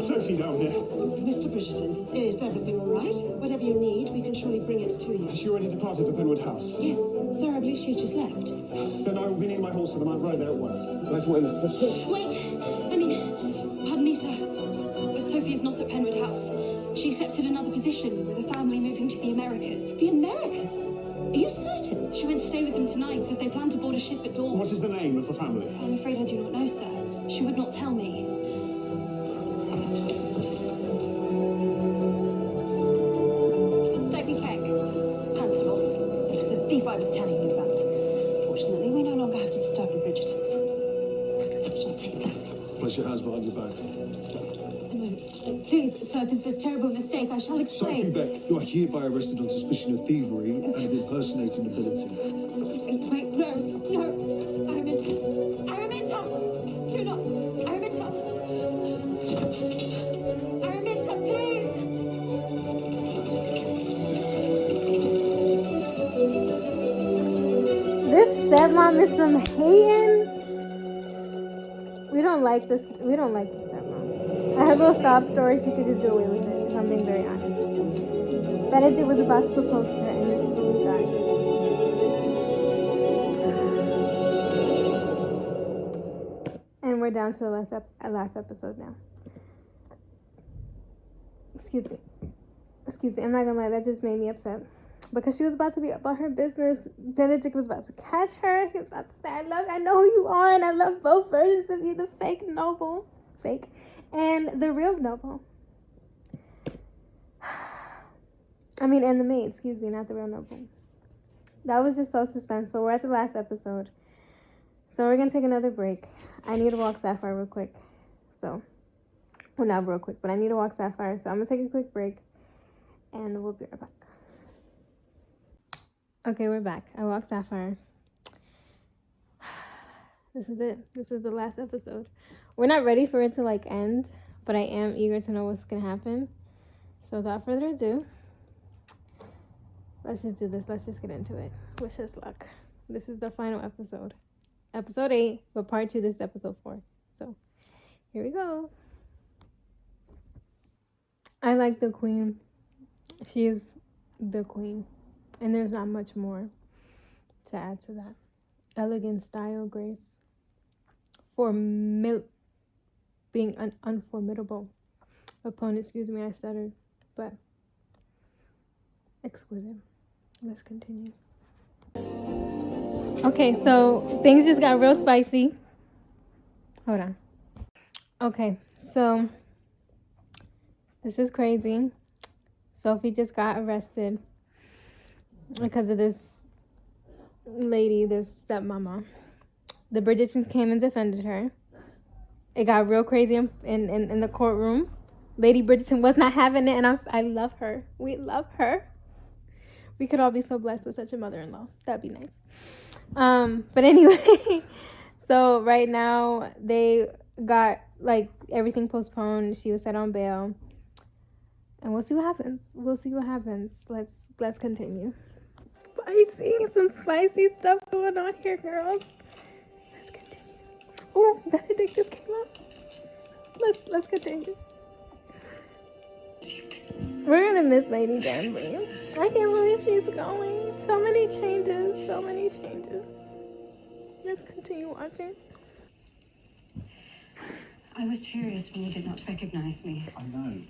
Sophie? Sophie down here? Mr. Bridgerton, is everything all right? Whatever you need, we can surely bring it to you. Has she already departed for Penwood House? Yes, sir, I believe she's just left. Then I will be near my horse, and I'm right there at once. Let's wait, Mistress. Wait! Pardon me, sir. But Sophie is not at Penwood House. She accepted another position with a family moving to the Americas. The Americas? Are you certain? She went to stay with them tonight as they plan to board a ship at dawn. What is the name of the family? I'm afraid I do not know, sir. She would not tell me. Sophie Peck, Constable. This is the thief I was telling you about. Fortunately, we no longer have to disturb the Bridgertons. She'll take that. Place your hands behind your back. A moment. Please, sir, this is a terrible mistake. I shall Sophie explain. Beck, you are hereby arrested on suspicion of thievery and impersonating ability. Wait, no. Araminta! Do not. Araminta! Araminta, please! This stepmom is some hating. We don't like this. We don't like this stepmom. Her little sob story, she could just do away with it, if I'm being very honest. Benedict was about to propose to her, and this is what we got. And we're down to the last episode now. Excuse me. I'm not gonna lie, that just made me upset. Because she was about to be about her business. Benedict was about to catch her. He was about to say, I know who you are, and I love both versions of you, the fake noble. Fake. And the real noble. And the maid, excuse me, not the real noble. That was just so suspenseful. We're at the last episode. So we're going to take another break. I need to walk Sapphire real quick. So, well, not real quick, but I need to walk Sapphire. So I'm going to take a quick break. And we'll be right back. Okay, we're back. I walked Sapphire. This is it. This is the last episode. We're not ready for it to end, but I am eager to know what's going to happen. So without further ado, let's just do this. Let's just get into it. Wish us luck. This is the final episode. Episode 8, but part 2, this is episode 4. So, here we go. I like the queen. She is the queen. And there's not much more to add to that. Elegant style, grace. Being an unformidable opponent. Excuse me, I stuttered. But exquisite. Let's continue. Okay, so things just got real spicy. Hold on. Okay, so this is crazy. Sophie just got arrested because of this lady, this stepmama. The Bridgertons came and defended her. It got real crazy in the courtroom. Lady Bridgerton was not having it, and I love her. We love her. We could all be so blessed with such a mother-in-law. That'd be nice. But anyway, so right now they got everything postponed. She was set on bail, and we'll see what happens. Let's continue. Some spicy stuff going on here, girls. Let's continue. Oh, Benedict just came up. Let's continue. We're gonna miss Lady Danbury. I can't believe she's going. So many changes. Let's continue watching. I was furious when you did not recognize me. I know.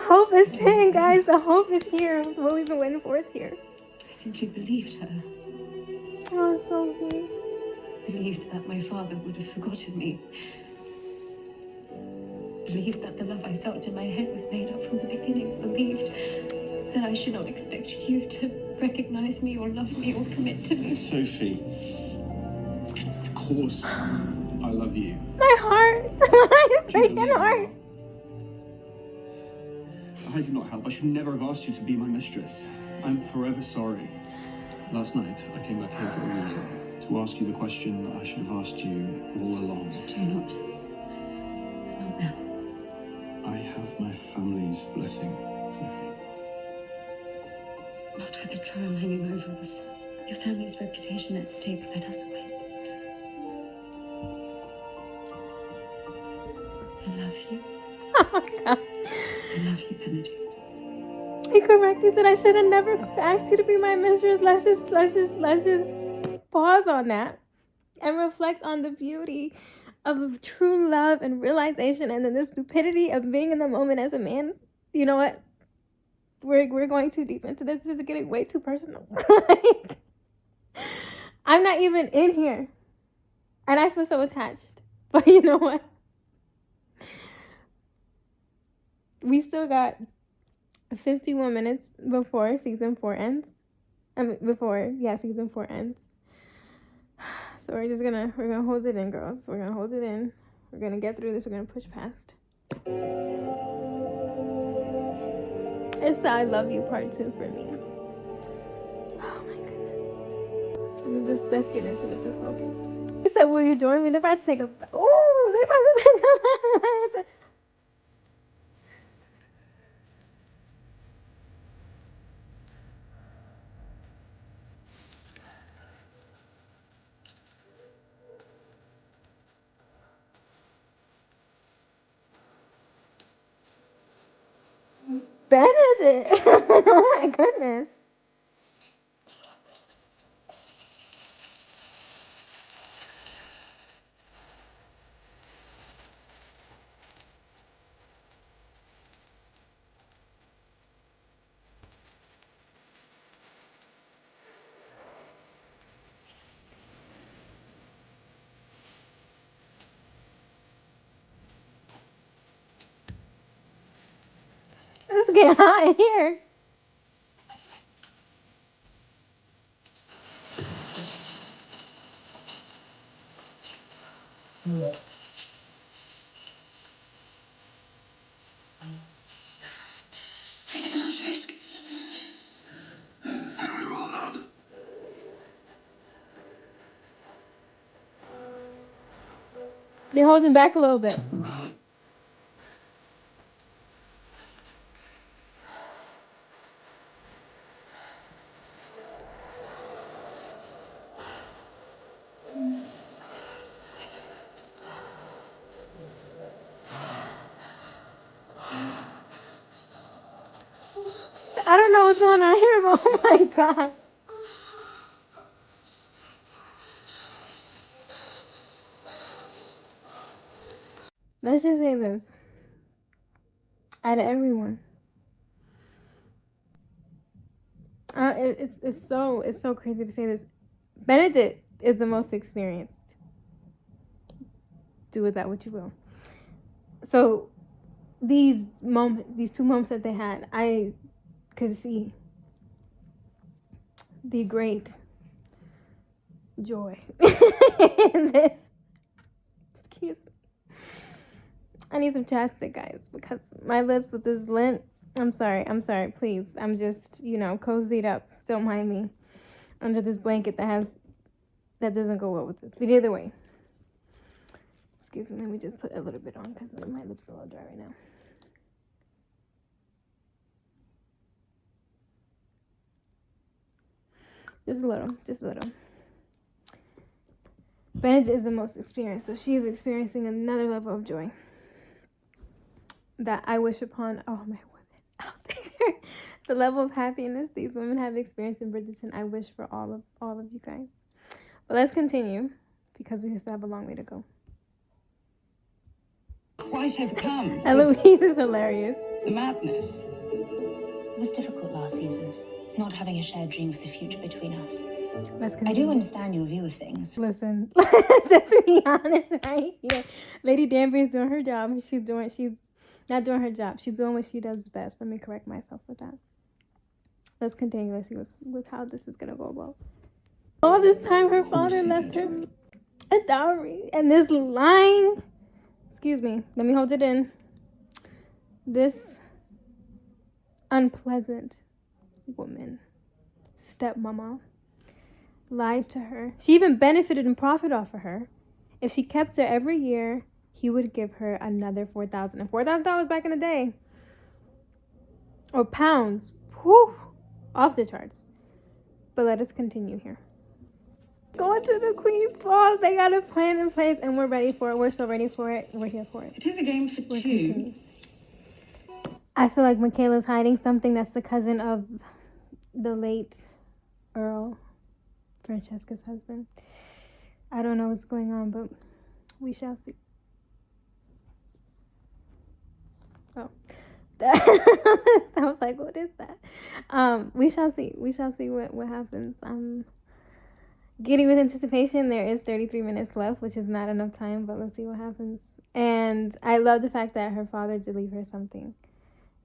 Hope is staying, guys. The hope is here. What we've been waiting for is here. I simply believed her. Oh, Sophie. Believed that my father would have forgotten me. Believed that the love I felt in my head was made up from the beginning. Believed that I should not expect you to recognize me or love me or commit to me. Sophie, of course I love you. My heart. My freaking heart. I did not help. I should never have asked you to be my mistress. I'm forever sorry. Last night, I came back here for a reason. To ask you the question I should have asked you all along. Do not. Not now. I have my family's blessing, Sophie. Not with the trial hanging over us. Your family's reputation at stake. Let us wait. I love you. I love you, Benedict. He correctly said I should have never asked you to be my mistress. Let's just pause on that and reflect on the beauty of true love and realization, and then the stupidity of being in the moment as a man. You know what? We're going too deep into this. This is getting way too personal. Like, I'm not even in here, and I feel so attached. But you know what? We still got 51 minutes before season 4 ends. Season 4 ends. So we're gonna hold it in, girls. We're gonna hold it in. We're gonna get through this. We're gonna push past. It's the I love you part 2 for me. Oh my goodness. Let's get into this. Let's focus. He said, will you join me? They're about to take a... Oh, they're about to take a... Benedict! Oh my goodness. It's getting hot in here. They're holding back a little bit. I don't know what's going on here, but oh my god. Let's just say this. Out of everyone. It's so crazy to say this. Benedict is the most experienced. Do with that what you will. So these 2 moments that they had, I could see the great joy in this. Excuse me. I need some chapstick, guys, because my lips with this lint. I'm sorry, please. I'm just, cozied up. Don't mind me. Under this blanket that doesn't go well with this. But either way. Excuse me, let me just put a little bit on because my lips are a little dry right now. Just a little. Benedict is the most experienced, so she is experiencing another level of joy that I wish upon all my women out there. The level of happiness these women have experienced in Bridgerton, I wish for all of you guys. But let's continue because we still have a long way to go. Quite overcome. And Louise is hilarious. The madness. It was difficult last season, not having a shared dream for the future between us. Let's continue. I do understand your view of things. Listen, just to be honest, right here, Lady Danbury is doing her job. She's not doing her job. She's doing what she does best. Let me correct myself with that. Let's continue. Let's see what's how this is gonna go about. All this time, her father left her a dowry, and this lying. Excuse me. Let me hold it in. This unpleasant woman, stepmama, lied to her. She even benefited and profited off of her. If she kept her every year, he would give her another $4,000. And $4,000 back in the day. Or pounds. Whew. Off the charts. But let us continue here. Going to the Queen's Ball. They got a plan in place and we're ready for it. We're so ready for it. We're here for it. It is a game for two. Continue. I feel like Michaela's hiding something. That's the cousin of the late Earl, Francesca's husband. I don't know what's going on, but we shall see. Oh, I was like, what is that? We shall see. We shall see what happens. I'm getting with anticipation. There is 33 minutes left, which is not enough time, but let's see what happens. And I love the fact that her father did leave her something.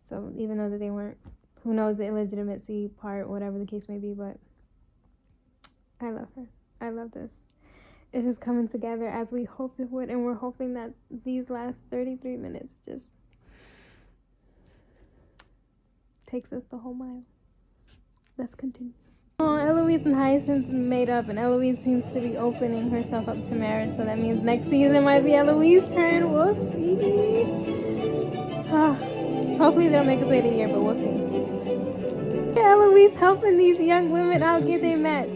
So even though that they weren't, who knows the illegitimacy part, whatever the case may be, but I love her. I love this. It's just coming together as we hoped it would, and we're hoping that these last 33 minutes just takes us the whole mile. Let's continue. Oh, Eloise and Hyacinth made up, and Eloise seems to be opening herself up to marriage, so that means next season might be Eloise's turn. We'll see. Hopefully they don't make us wait a year, but we'll see. Eloise helping these young women out get their match.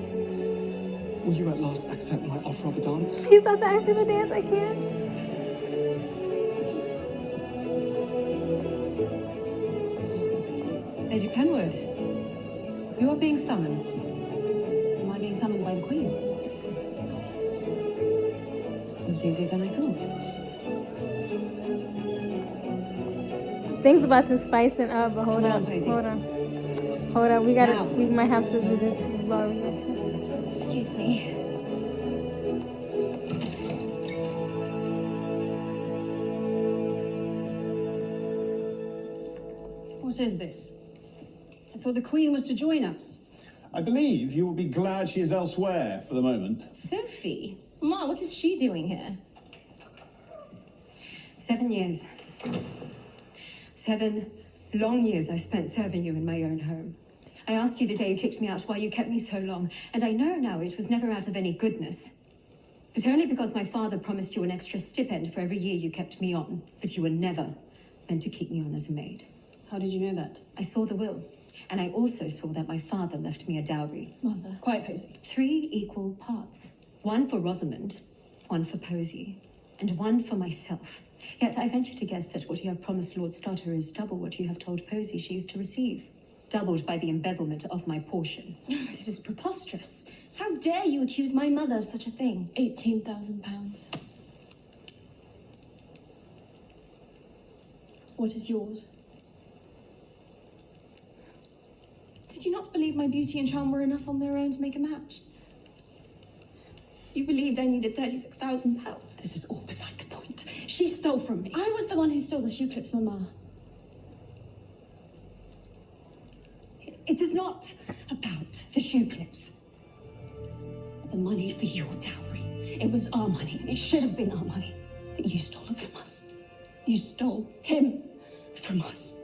Will you at last accept my offer of a dance? He's about to ask me to dance. I can't. Lady Penwood, you are being summoned. Am I being summoned by the Queen? It's easier than I thought. Things about to spicing up, but hold Come on, on, Posey. hold on. We Now. we might have to do this raw reaction. Excuse me. What is this? I thought the Queen was to join us. I believe you will be glad she is elsewhere for the moment. Sophie? Ma, what is she doing here? 7 years. 7 long years I spent serving you in my own home. I asked you the day you kicked me out why you kept me so long, and I know now it was never out of any goodness. But only because my father promised you an extra stipend for every year you kept me on. But you were never meant to keep me on as a maid. How did you know that? I saw the will, and I also saw that my father left me a dowry. Mother. Quiet, Posey. 3 equal parts. 1 for Rosamond, 1 for Posey, and 1 for myself. Yet I venture to guess that what you have promised Lord Stotter is double what you have told Posey she is to receive. Doubled by the embezzlement of my portion. This is preposterous. How dare you accuse my mother of such a thing? £18,000. What is yours? Did you not believe my beauty and charm were enough on their own to make a match? You believed I needed £36,000. This is all beside the point. She stole from me. I was the one who stole the shoe clips, Mama. It is not about the shoe clips. The money for your dowry. It was our money. It should have been our money. But you stole it from us. You stole him from us.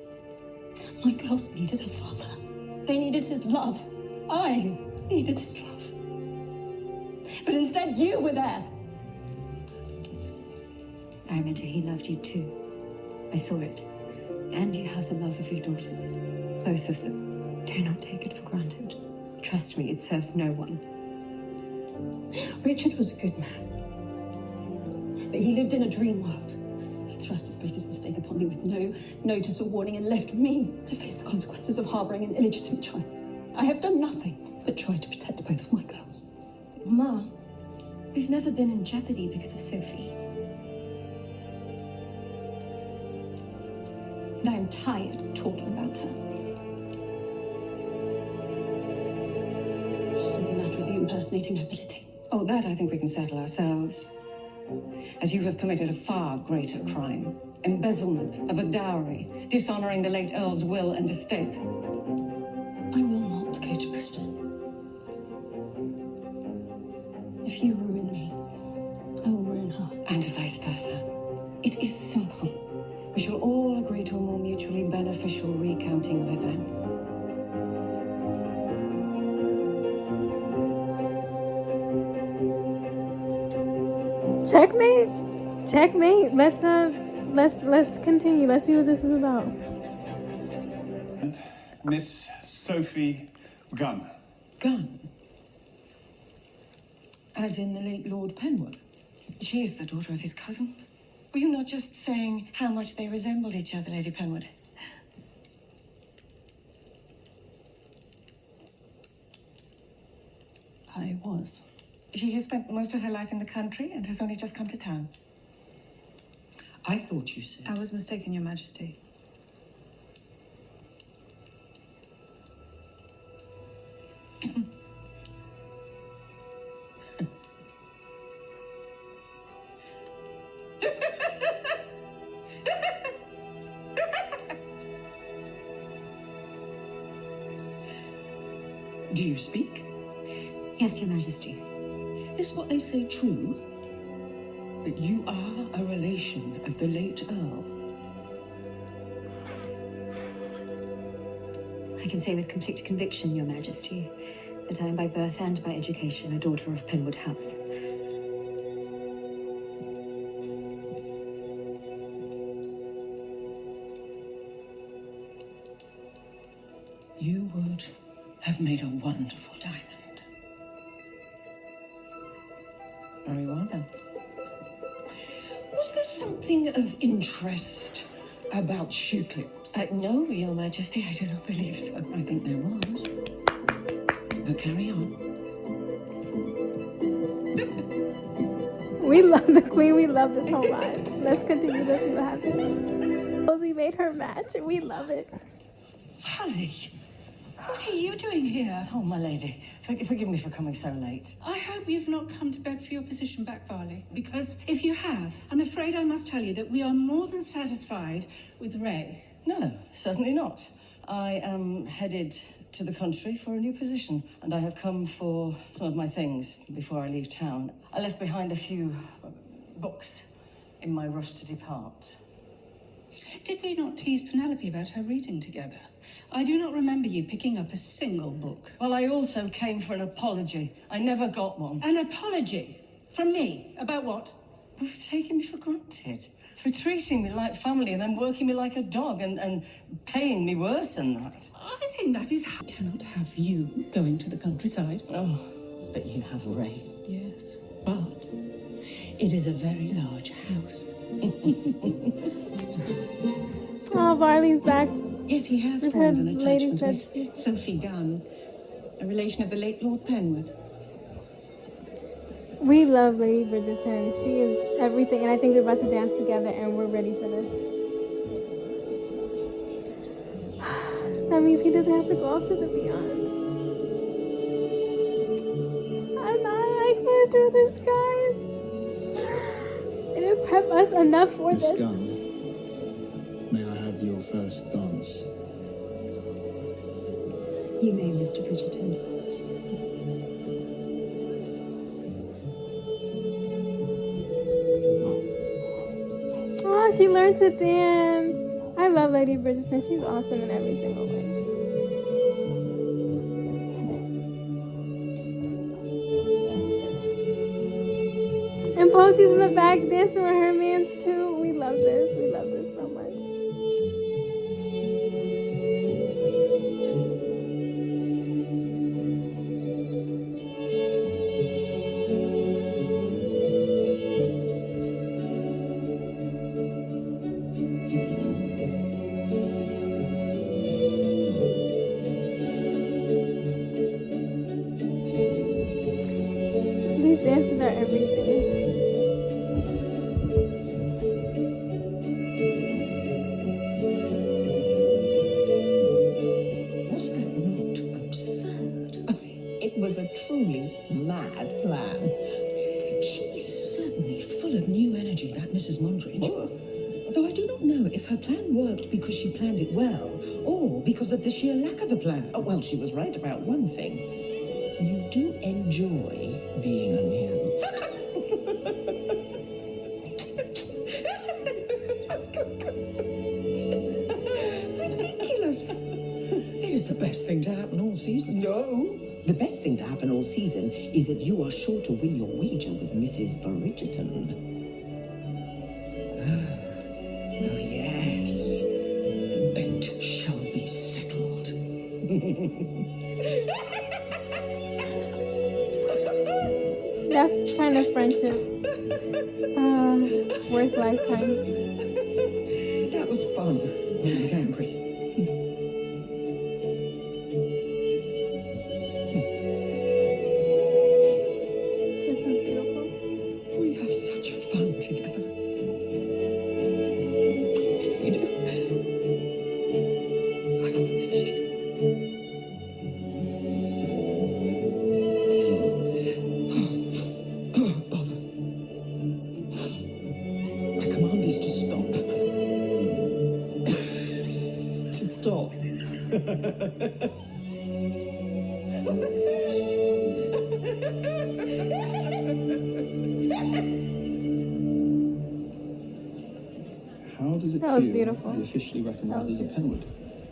My girls needed a father. They needed his love. I needed his love. But instead, you were there. Araminta, he loved you too. I saw it. And you have the love of your daughters. Both of them. Do not take it for granted. Trust me, it serves no one. Richard was a good man. But he lived in a dream world. He thrust his greatest mistake upon me with no notice or warning and left me to face the consequences of harboring an illegitimate child. I have done nothing but try to protect both of my girls. Ma, we've never been in jeopardy because of Sophie. And I'm tired of talking about her. It's still a matter of you impersonating nobility. Oh, that I think we can settle ourselves. As you have committed a far greater crime. Embezzlement of a dowry, dishonoring the late Earl's will and estate. I will not go to prison. If you ruin me, I will ruin her. And vice versa. It is simple. We shall all agree to a more mutually beneficial recounting of events. Checkmate. Let's continue. Let's see what this is about. And Miss Sophie Gunn. Gunn? As in the late Lord Penwood? She is the daughter of his cousin. Were you not just saying how much they resembled each other, Lady Penwood? She has spent most of her life in the country and has only just come to town. I thought you said. I was mistaken, Your Majesty. Do you speak? Yes, Your Majesty. Is what they say true? That you are a relation of the late Earl? I can say with complete conviction, Your Majesty, that I am by birth and by education a daughter of Penwood House. You would have made a wonderful diamond. Very well then. Was there something of interest about shoe clips? No, Your Majesty, I do not believe so. I think there was. But carry on. We love the queen. We love this whole vibe. Let's continue to see what happens. Rosie made her match. We love it. Valley, what are you doing here? Oh, my lady, forgive me for coming so late. I hope you've not come to beg for your position back, Varley, because if you have, I'm afraid I must tell you that we are more than satisfied with Ray. No, certainly not. I am headed to the country for a new position, and I have come for some of my things before I leave town. I left behind a few books in my rush to depart. Did we not tease Penelope about her reading together? I do not remember you picking up a single book. Well, I also came for an apology. I never got one. An apology? From me? About what? For taking me for granted. For treating me like family and then working me like a dog and paying me worse than that. I think that is... I cannot have you going to the countryside. Oh, but you have Ray. Yes, but it is a very large house. Oh, Varley's back. Yes, he has With formed her an attachment lady with Sophie Gunn, a relation of the late Lord Penwood. We love Lady Bridgerton. She is everything, and I think we're about to dance together, and we're ready for this. That means he doesn't have to go off to the beyond. I can't do this, guys. They didn't prep us enough for Miss this. Gunn, may I have your first dance? You may, Mr. Bridgerton. Oh, she learned to dance. I love Lady Bridgerton. She's awesome in every single way. And Posey's in the back dancing with her mans too. We love this. We love this so much. These dances are everything. Was that not absurd? It was a truly mad plan. She's certainly full of new energy, that Mrs. Mondridge. Though I do not know if her plan worked because she planned it well, or because of the sheer lack of a plan. Oh, well, she was right about one thing. You do enjoy being amused. Ridiculous. It is the best thing to happen all season. No. The best thing to happen all season is that you are sure to win your wager with Mrs. Bridgerton. Oh, yes. The bet shall be settled. That kind of friendship. Worth lifetimes. That was fun. Made it angry. How does it That was feel beautiful. to be officially recognised as a Penwood?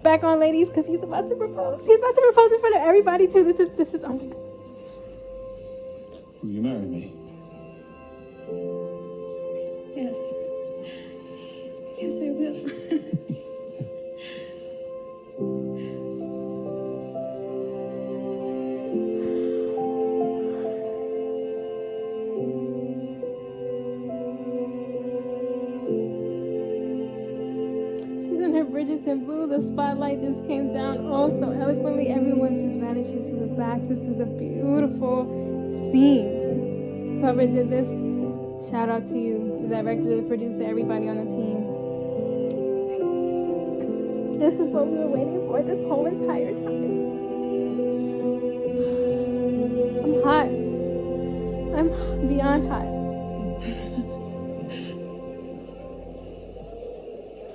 Back on, ladies, because he's about to propose. He's about to propose in front of everybody too. This is oh my God. Will you marry me? Yes. Yes, I will. She's in her Bridgerton blue. The spotlight just came down oh so eloquently. Everyone's just vanishing to the back. This is a beautiful scene. Whoever did this, shout out to you, to the director, the producer, everybody on the team. This is what we were waiting for this whole entire time. I'm hot. I'm beyond hot.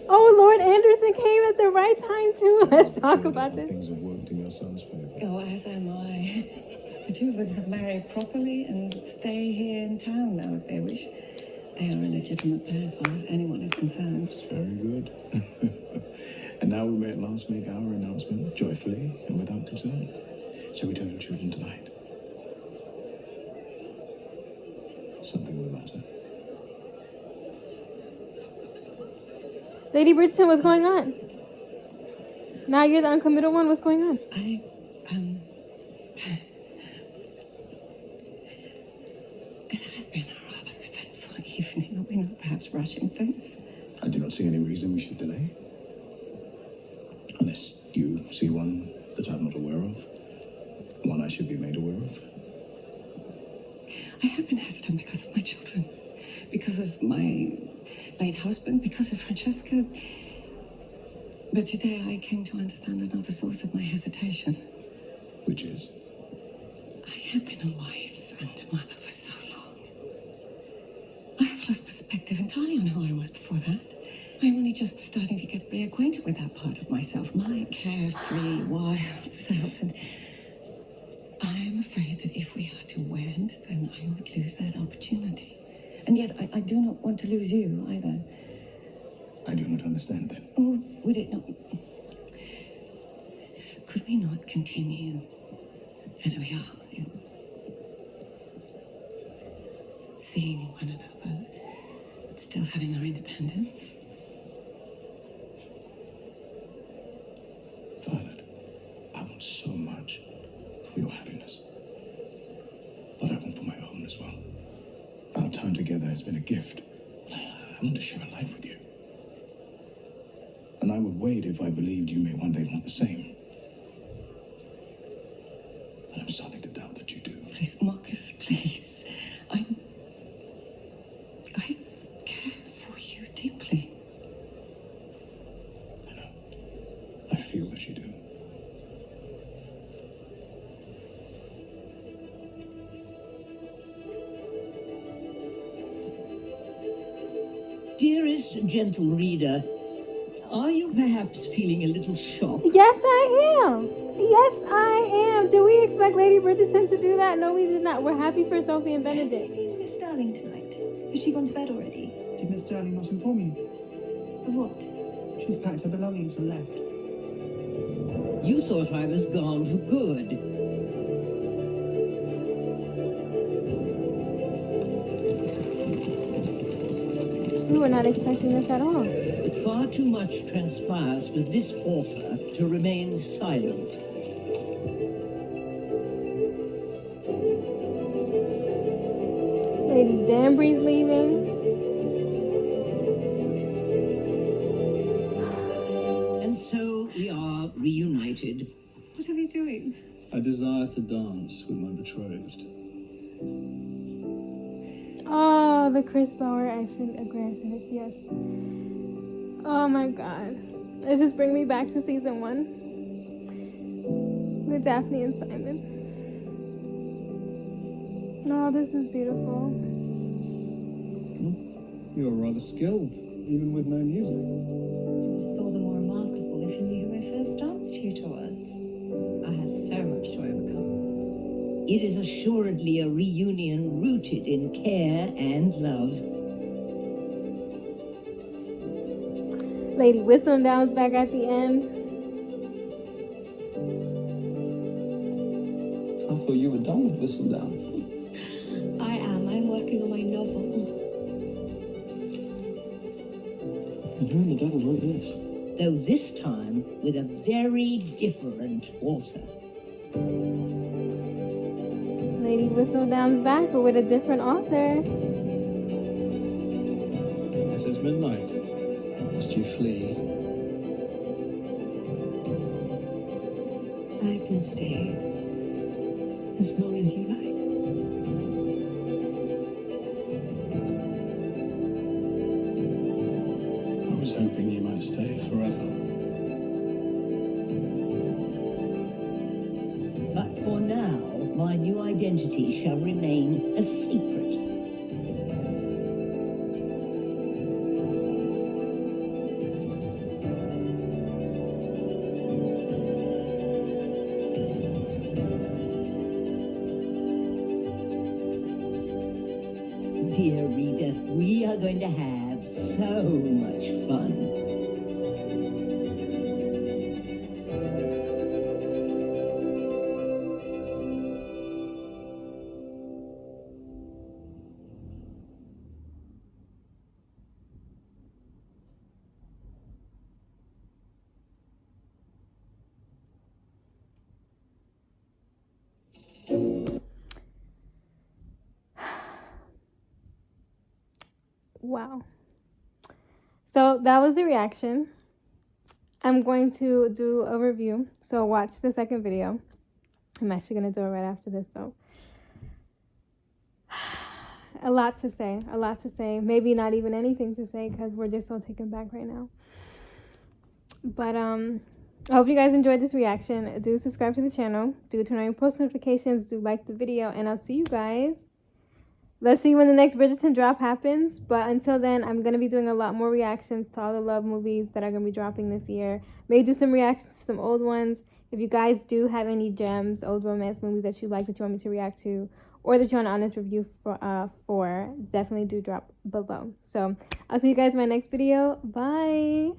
Oh, Lord Anderson came at the right time too. Let's talk about this. Things have worked in your son's favour. Oh, as am I. The two of them have married properly and stay here in town now if they wish. They are a legitimate pair as far as anyone is concerned. Very good. And now we may at last make our announcement joyfully and without concern. Shall we tell your children tonight? Something will matter. Lady Bridgerton, what's going on? Now you're the uncommittal one. What's going on? It has been a rather eventful evening. Are we not perhaps rushing things? I do not see any reason we should delay. Unless you see one that I'm not aware of. One I should be made aware of. I have been hesitant because of my children, because of my late husband, because of Francesca. But today I came to understand another source of my hesitation. Which is? I have been a wife and a mother for so long. I have lost perspective entirely on who I was before that. I'm only just starting to get reacquainted with that part of myself, my carefree, wild self. And I am afraid that if we are to wed, then I would lose that opportunity. And yet I do not want to lose you either. I do not understand then. Or would it not? Could we not continue as we are? Seeing one another, but still having our independence? Violet, I want so much for your happiness. But I want for my own as well. Our time together has been a gift. I want to share a life with you. And I would wait if I believed you may one day want the same. But I'm starting to doubt that you do. Please, Marcus, please. I care for you deeply. I know. I feel that you do. Dearest gentle reader, are you perhaps feeling a little shocked? Yes, I am. Yes, I am. Do we expect Lady Bridgerton to do that? No, we did not. We're happy for Sophie and Have you Benedict. seen Miss Darling tonight? Has she gone to bed already? Did Miss Darling not inform you? Of what? She's packed her belongings and left. You thought I was gone for good. We were not expecting this at all. But far too much transpires for this author to remain silent. Lady Danbury's leaving. And so we are reunited. What are we doing? I desire to dance with my betrothed. Oh, the Chris Bauer grand finish, yes. Oh my god. Does this bring me back to season 1? With Daphne and Simon. No, this is beautiful. You're rather skilled, even with no music. It's all the more remarkable if you knew who first dance tutor was. I had so much to overcome. It is assuredly a reunion rooted in care and love. Lady Whistledown's back at the end. I thought you were done with Whistledown. I am. I'm working on my novel. And who in the devil wrote this? Though this time with a very different author. Lady Whistledown's back, but with a different author. It is midnight. Must you flee? I can stay as long as you like. I was hoping you might stay forever. But for now, my new identity shall remain a secret. Dear reader, we are going to have so much fun. Wow. So that was the reaction. I'm going to do a review. So watch the second video. I'm actually going to do it right after this. So a lot to say. Maybe not even anything to say because we're just so taken back right now. But I hope you guys enjoyed this reaction. Do subscribe to the channel. Do turn on your post notifications. Do like the video. And I'll see you guys. Let's see when the next Bridgerton drop happens. But until then, I'm going to be doing a lot more reactions to all the love movies that are going to be dropping this year. Maybe do some reactions to some old ones. If you guys do have any gems, old romance movies that you like that you want me to react to, or that you want an honest review for, definitely do drop below. So I'll see you guys in my next video. Bye.